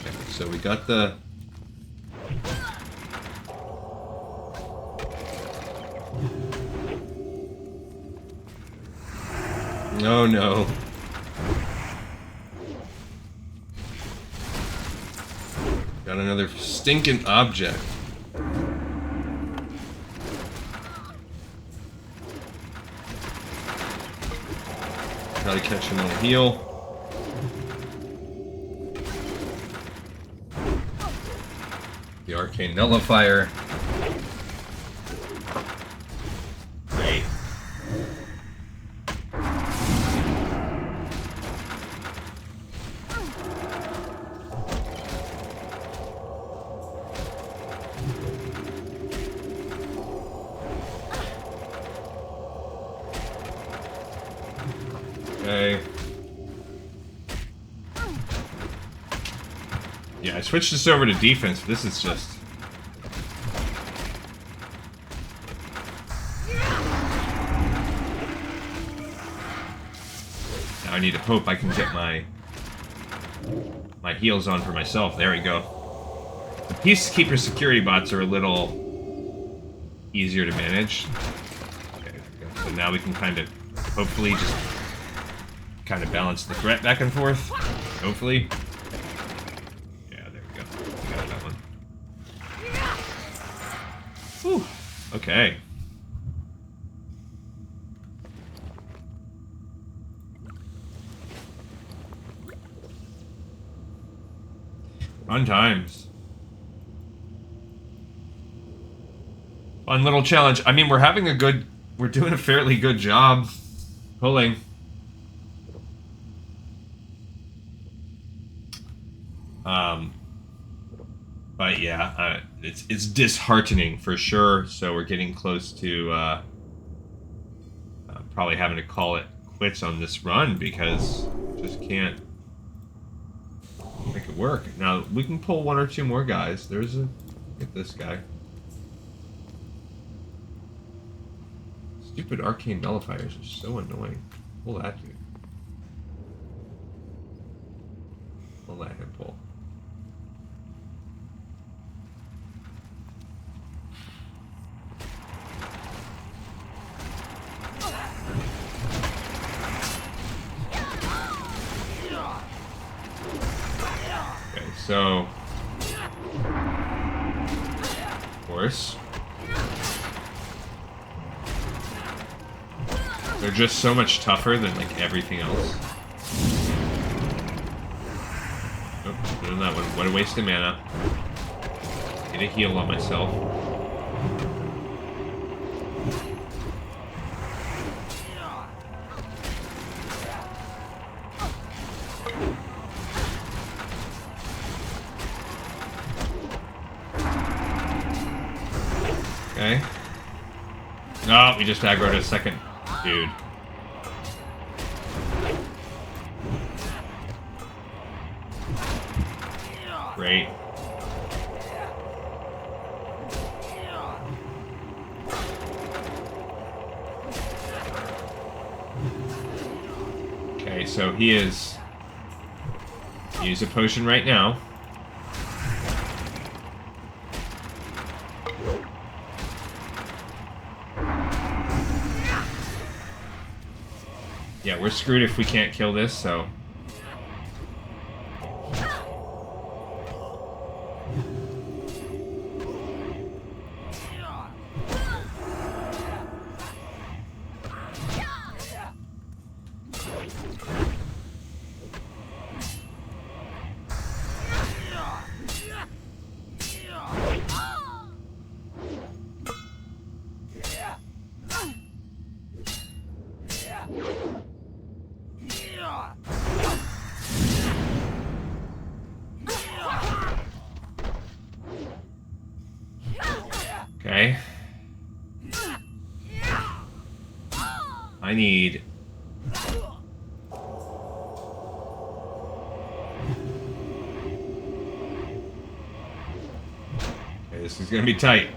Speaker 1: Okay, so we got the... Oh no. Got another stinking object. Gotta catch him on a heal. The arcane nullifier. Great. Okay. Yeah, I switched this over to defense. This is just... Now I need to hope I can get my heals on for myself. There we go. The Peacekeeper security bots are a little easier to manage. Okay, there we go. So now we can kind of, hopefully, just kind of balance the threat back and forth. Hopefully. Yeah, there we go. We got that one. Whew. Okay. Fun times. Fun little challenge. I mean, we're doing a fairly good job pulling. But yeah, it's disheartening for sure. So we're getting close to probably having to call it quits on this run because just can't make it work. Now we can pull one or two more guys. Look at this guy. Stupid arcane nullifiers are so annoying. Pull that dude. I'll let him pull. Okay, so of course they're just so much tougher than like everything else. Doing that one. What a waste of mana. Get a heal on myself. Okay. No, we just aggroed a second dude. Great. Okay, so he is... Use a potion right now. Yeah, we're screwed if we can't kill this, so... Okay. I need... Okay, this is gonna be tight.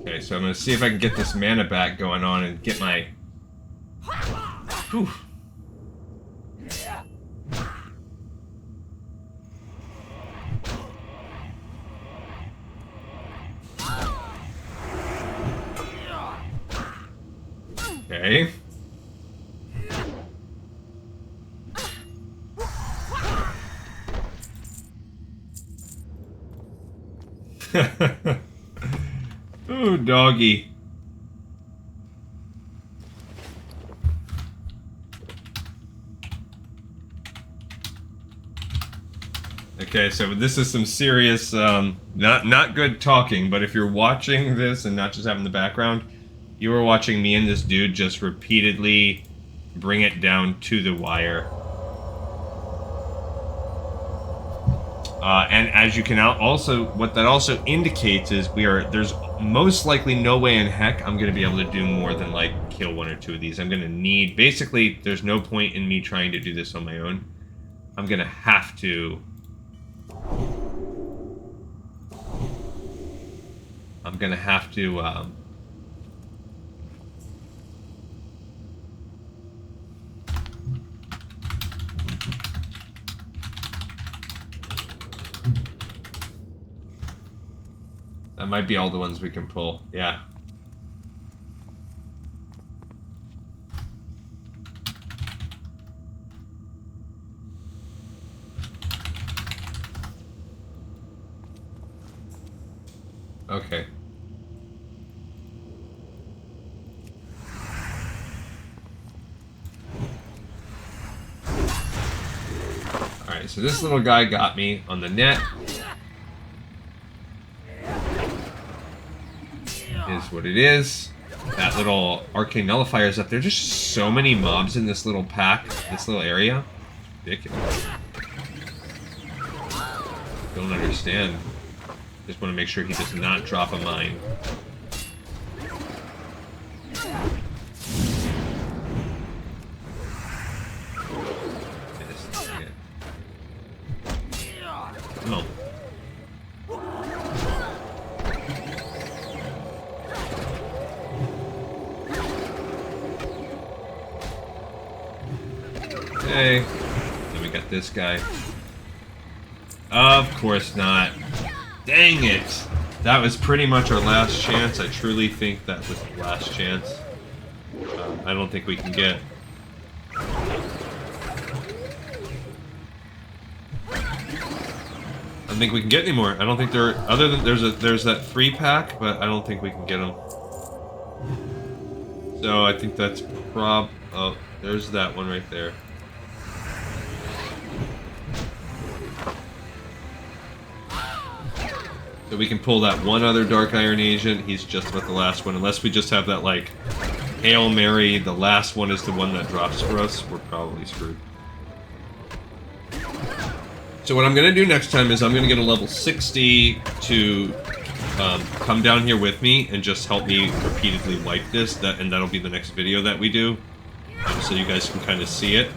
Speaker 1: Okay, so I'm gonna see if I can get this mana back going on and get my... Whew. Okay. Ooh, doggy. Okay, so this is some serious, not good talking, but if you're watching this and not just having the background, you are watching me and this dude just repeatedly bring it down to the wire. And as you can also, what that also indicates is there's most likely no way in heck I'm going to be able to do more than like kill one or two of these. I'm going to need, basically, there's no point in me trying to do this on my own. I'm going to have to... That might be all the ones we can pull. Yeah. Okay. Alright, so this little guy got me on the net. Is what it is. That little arcane nullifier is up there. There's just so many mobs in this little pack, this little area. It's ridiculous. Don't understand. Just want to make sure he does not drop a mine. Come on. Okay. Then we got this guy. Of course not. Dang it! That was pretty much our last chance. I truly think that was the last chance. I don't think we can get... I don't think we can get any more. I don't think there... Other than... There's that free pack, but I don't think we can get them. So I think that's oh, there's that one right there. So we can pull that one other Dark Iron agent. He's just about the last one. Unless we just have that, like, Hail Mary, the last one is the one that drops for us, we're probably screwed. So what I'm going to do next time is I'm going to get a level 60 to come down here with me and just help me repeatedly wipe this, and that'll be the next video that we do, so you guys can kind of see it.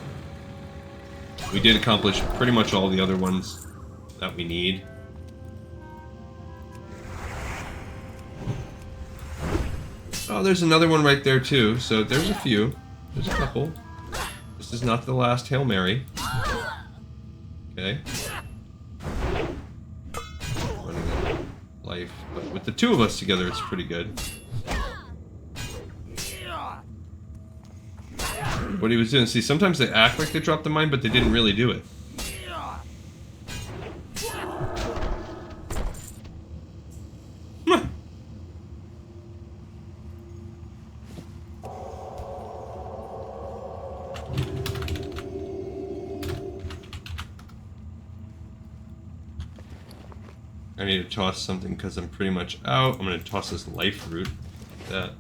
Speaker 1: We did accomplish pretty much all the other ones that we need. Oh, there's another one right there too, so there's a few. There's a couple. This is not the last Hail Mary. Okay. Running out of life, but with the two of us together, it's pretty good. What he was doing, see, sometimes they act like they dropped the mine, but they didn't really do it. I need to toss something because I'm pretty much out. I'm going to toss this life root. Like that.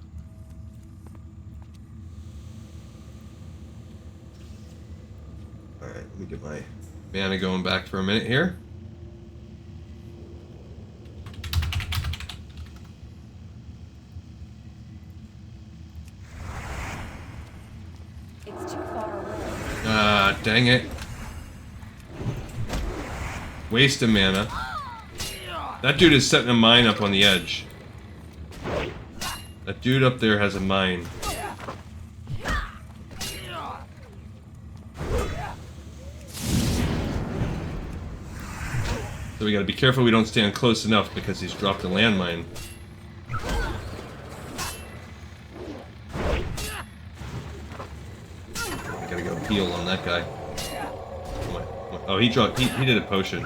Speaker 1: Alright, let me get my mana going back for a minute here.
Speaker 5: It's too far away.
Speaker 1: Ah, dang it. Waste of mana. That dude is setting a mine up on the edge. That dude up there has a mine. So we gotta be careful we don't stand close enough because he's dropped a landmine. I gotta go heal on that guy. Come on, come on. Oh, he did a potion.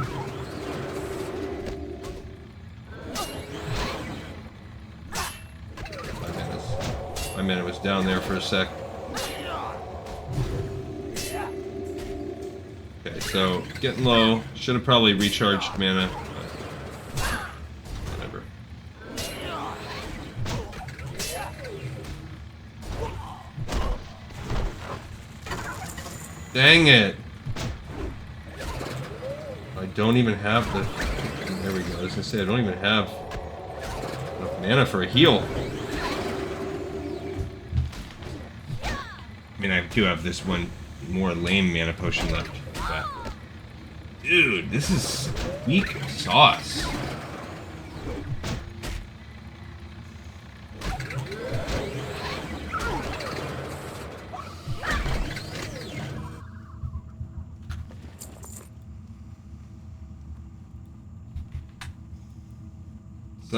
Speaker 1: My mana was down there for a sec. Okay, so getting low. Should have probably recharged mana. But whatever. Dang it! I don't even have the. There we go. I was gonna say I don't even have enough mana for a heal. I mean, I do have this one more lame mana potion left. But dude, this is weak sauce.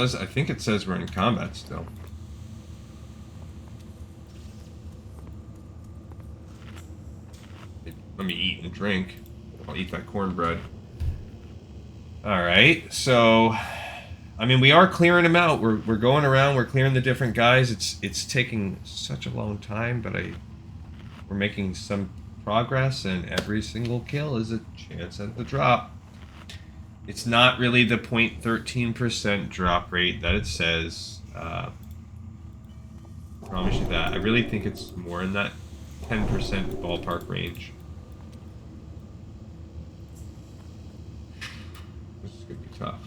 Speaker 1: I think it says we're in combat still. Let me eat and drink. I'll eat that cornbread. Alright, so I mean we are clearing them out. We're going around, we're clearing the different guys. It's taking such a long time, but we're making some progress, and every single kill is a chance at the drop. It's not really the 0.13% drop rate that it says. I promise you that. I really think it's more in that 10% ballpark range. This is going to be tough.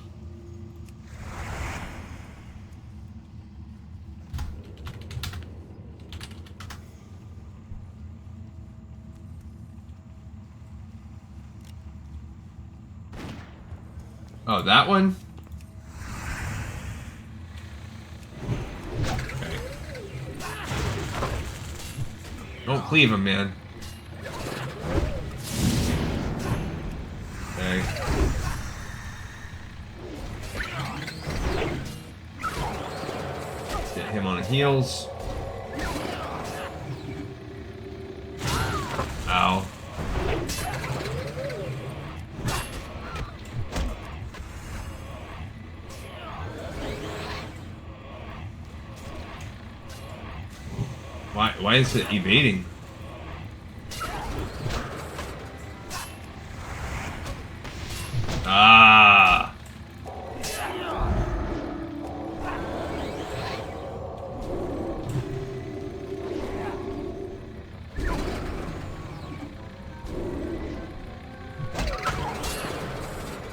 Speaker 1: Oh, that one? Okay. Don't cleave him, man. Okay. Get him on heels. Ow. Why is it evading? Ah.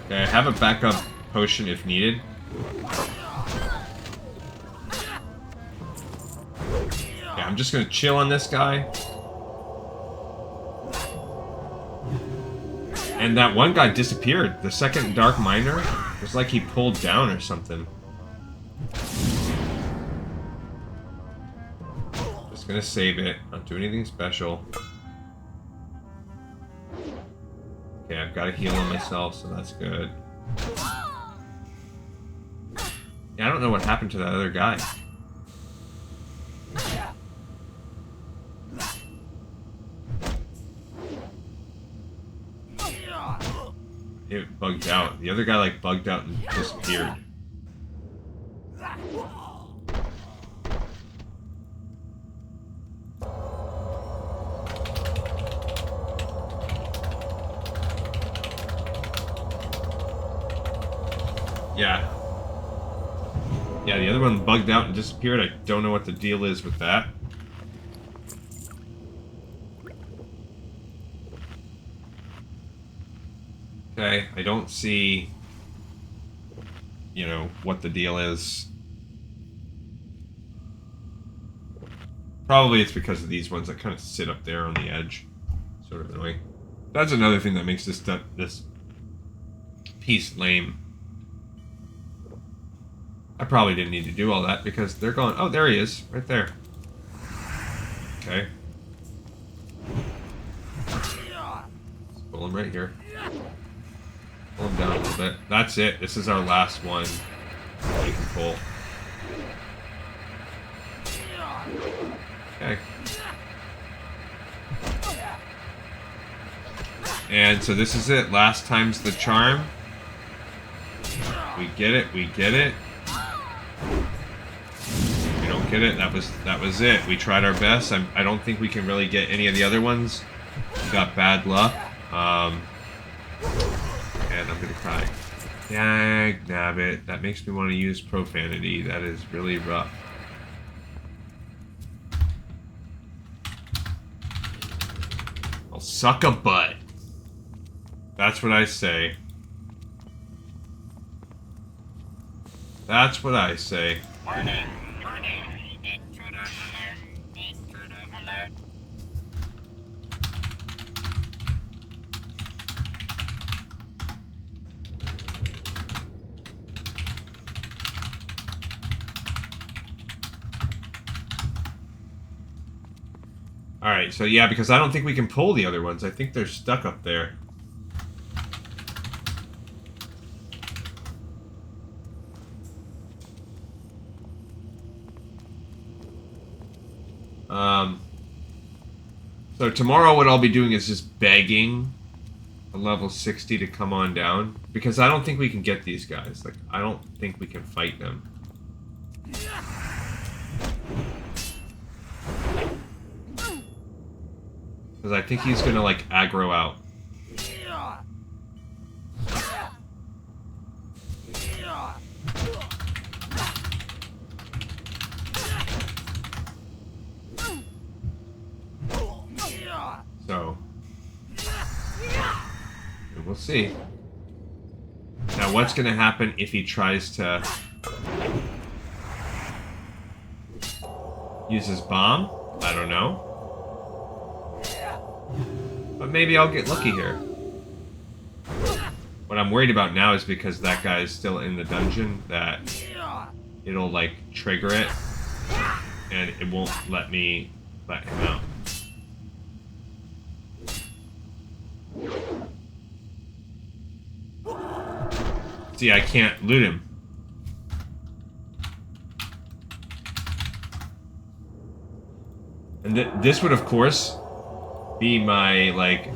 Speaker 1: Okay, I have a backup potion if needed. Okay, I'm just gonna chill on this guy. And that one guy disappeared. The second Dark Miner. It was like he pulled down or something. Just gonna save it. Not do anything special. Okay, I've got to heal on myself, so that's good. Yeah, I don't know what happened to that other guy. It bugged out. The other guy, like, bugged out and disappeared. Yeah. Yeah, the other one bugged out and disappeared. I don't know what the deal is with that. Okay, I don't see, you know, what the deal is. Probably it's because of these ones that kind of sit up there on the edge. Sort of annoying. That's another thing that makes this piece lame. I probably didn't need to do all that because they're going. Oh, there he is, right there. Okay. Let's pull him right here. Pull him down a little bit. That's it. This is our last one we can pull. Okay. And so this is it. Last time's the charm. We get it. We get it. We don't get it. That was it. We tried our best. I don't think we can really get any of the other ones. We got bad luck. And I'm gonna cry. Dag nabbit. That makes me want to use profanity. That is really rough. I'll suck a butt. That's what I say. That's what I say.
Speaker 6: Warning. Warning. Intruder alert. Intruder alert.
Speaker 1: Alright, so yeah, because I don't think we can pull the other ones. I think they're stuck up there. So tomorrow what I'll be doing is just begging a level 60 to come on down. Because I don't think we can get these guys. Like, I don't think we can fight them. Because I think he's gonna, like, aggro out. So, we'll see. Now, what's going to happen if he tries to use his bomb? I don't know. But maybe I'll get lucky here. What I'm worried about now is because that guy is still in the dungeon, that it'll, like, trigger it, and it won't let me let him out. See, I can't loot him. And this would, of course, be my, like,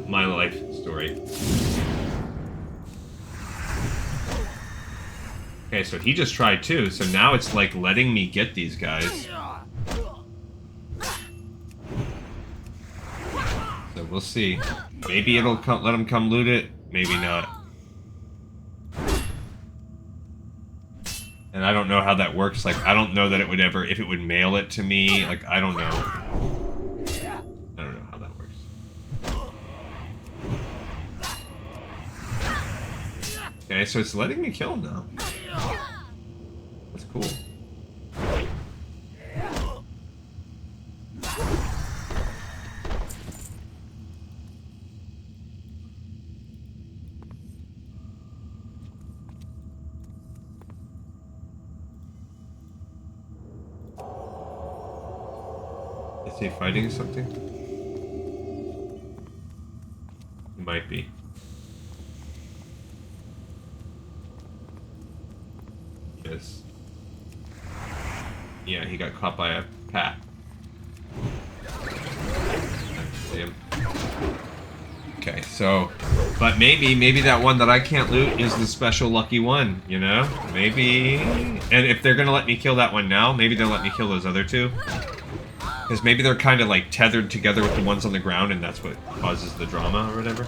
Speaker 1: my life story. Okay, so he just tried too, so now it's, like, letting me get these guys. We'll see. Maybe it'll let him come loot it. Maybe not. And I don't know how that works. Like, I don't know that it would ever, if it would mail it to me. Like, I don't know. I don't know how that works. Okay, so it's letting me kill him now. That's cool. Is he fighting something? He might be. Yes. Yeah, he got caught by a pat. See him. Okay, so, but maybe that one that I can't loot is the special lucky one, you know? Maybe, and if they're gonna let me kill that one now, maybe they'll let me kill those other two. Because maybe they're kind of like tethered together with the ones on the ground and that's what causes the drama or whatever.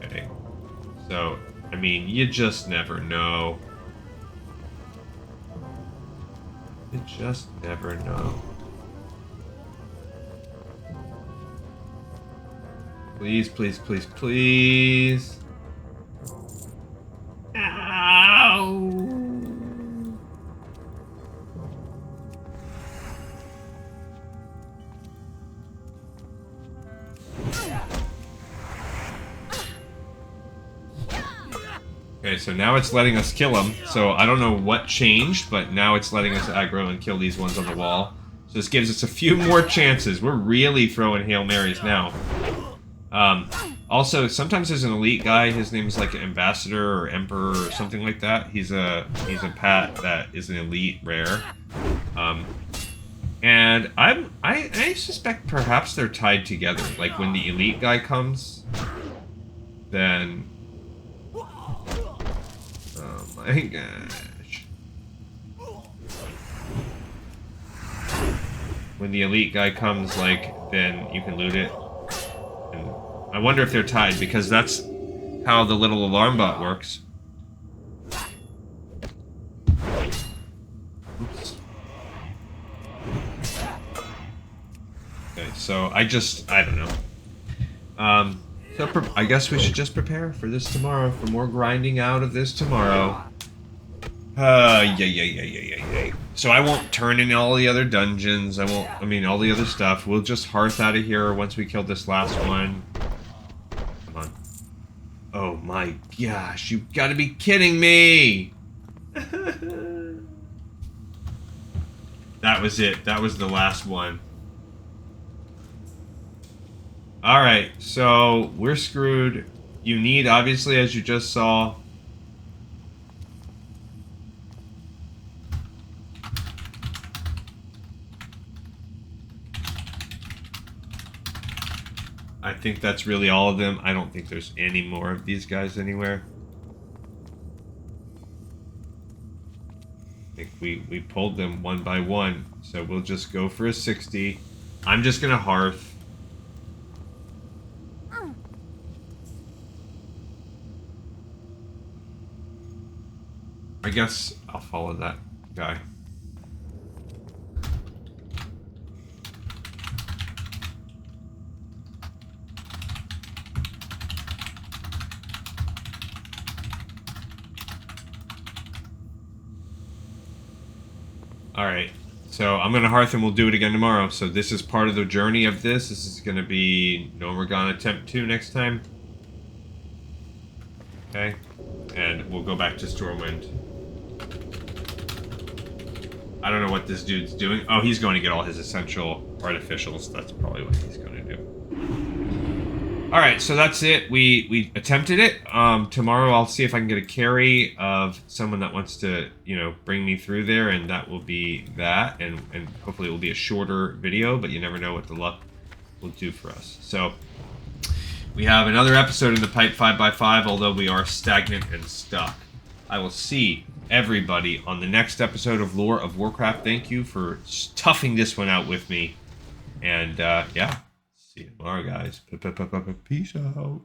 Speaker 1: Okay. So, I mean, you just never know. You just never know. Please, please, please, please. Ow! Okay, so now it's letting us kill him. So I don't know what changed, but now it's letting us aggro and kill these ones on the wall. So this gives us a few more chances. We're really throwing Hail Marys now. Also, sometimes there's an elite guy. His name's like Ambassador or Emperor or something like that. He's a pat that is an elite rare. And I suspect perhaps they're tied together. Like when the elite guy comes, then. Oh my gosh. When the elite guy comes, like, then you can loot it. And I wonder if they're tied, because that's how the little alarm bot works. Oops. Okay, so I don't know. So I guess we should just prepare for this tomorrow, for more grinding out of this tomorrow. Yeah. So I won't turn in all the other dungeons. I mean, all the other stuff. We'll just hearth out of here once we kill this last one. Come on. Oh my gosh, you've got to be kidding me! That was it. That was the last one. Alright, so we're screwed. You need, obviously, as you just saw... I think that's really all of them. I don't think there's any more of these guys anywhere. I think we pulled them one by one. So we'll just go for a 60. I'm just going to hearth. I guess I'll follow that guy. Alright, so I'm going to hearth and we'll do it again tomorrow. So this is part of the journey of this. This is going to be Gnomeregan Attempt 2 next time. Okay, and we'll go back to Stormwind. I don't know what this dude's doing. Oh, he's going to get all his essential artificials. That's probably what he's going to do. Alright, so that's it. We attempted it. Tomorrow I'll see if I can get a carry of someone that wants to, you know, bring me through there, and that will be that. And hopefully it will be a shorter video, but you never know what the luck will do for us. So, we have another episode in the pipe 5x5, although we are stagnant and stuck. I will see everybody on the next episode of Lore of Warcraft. Thank you for toughing this one out with me. And, yeah. See you tomorrow, guys. Peace out.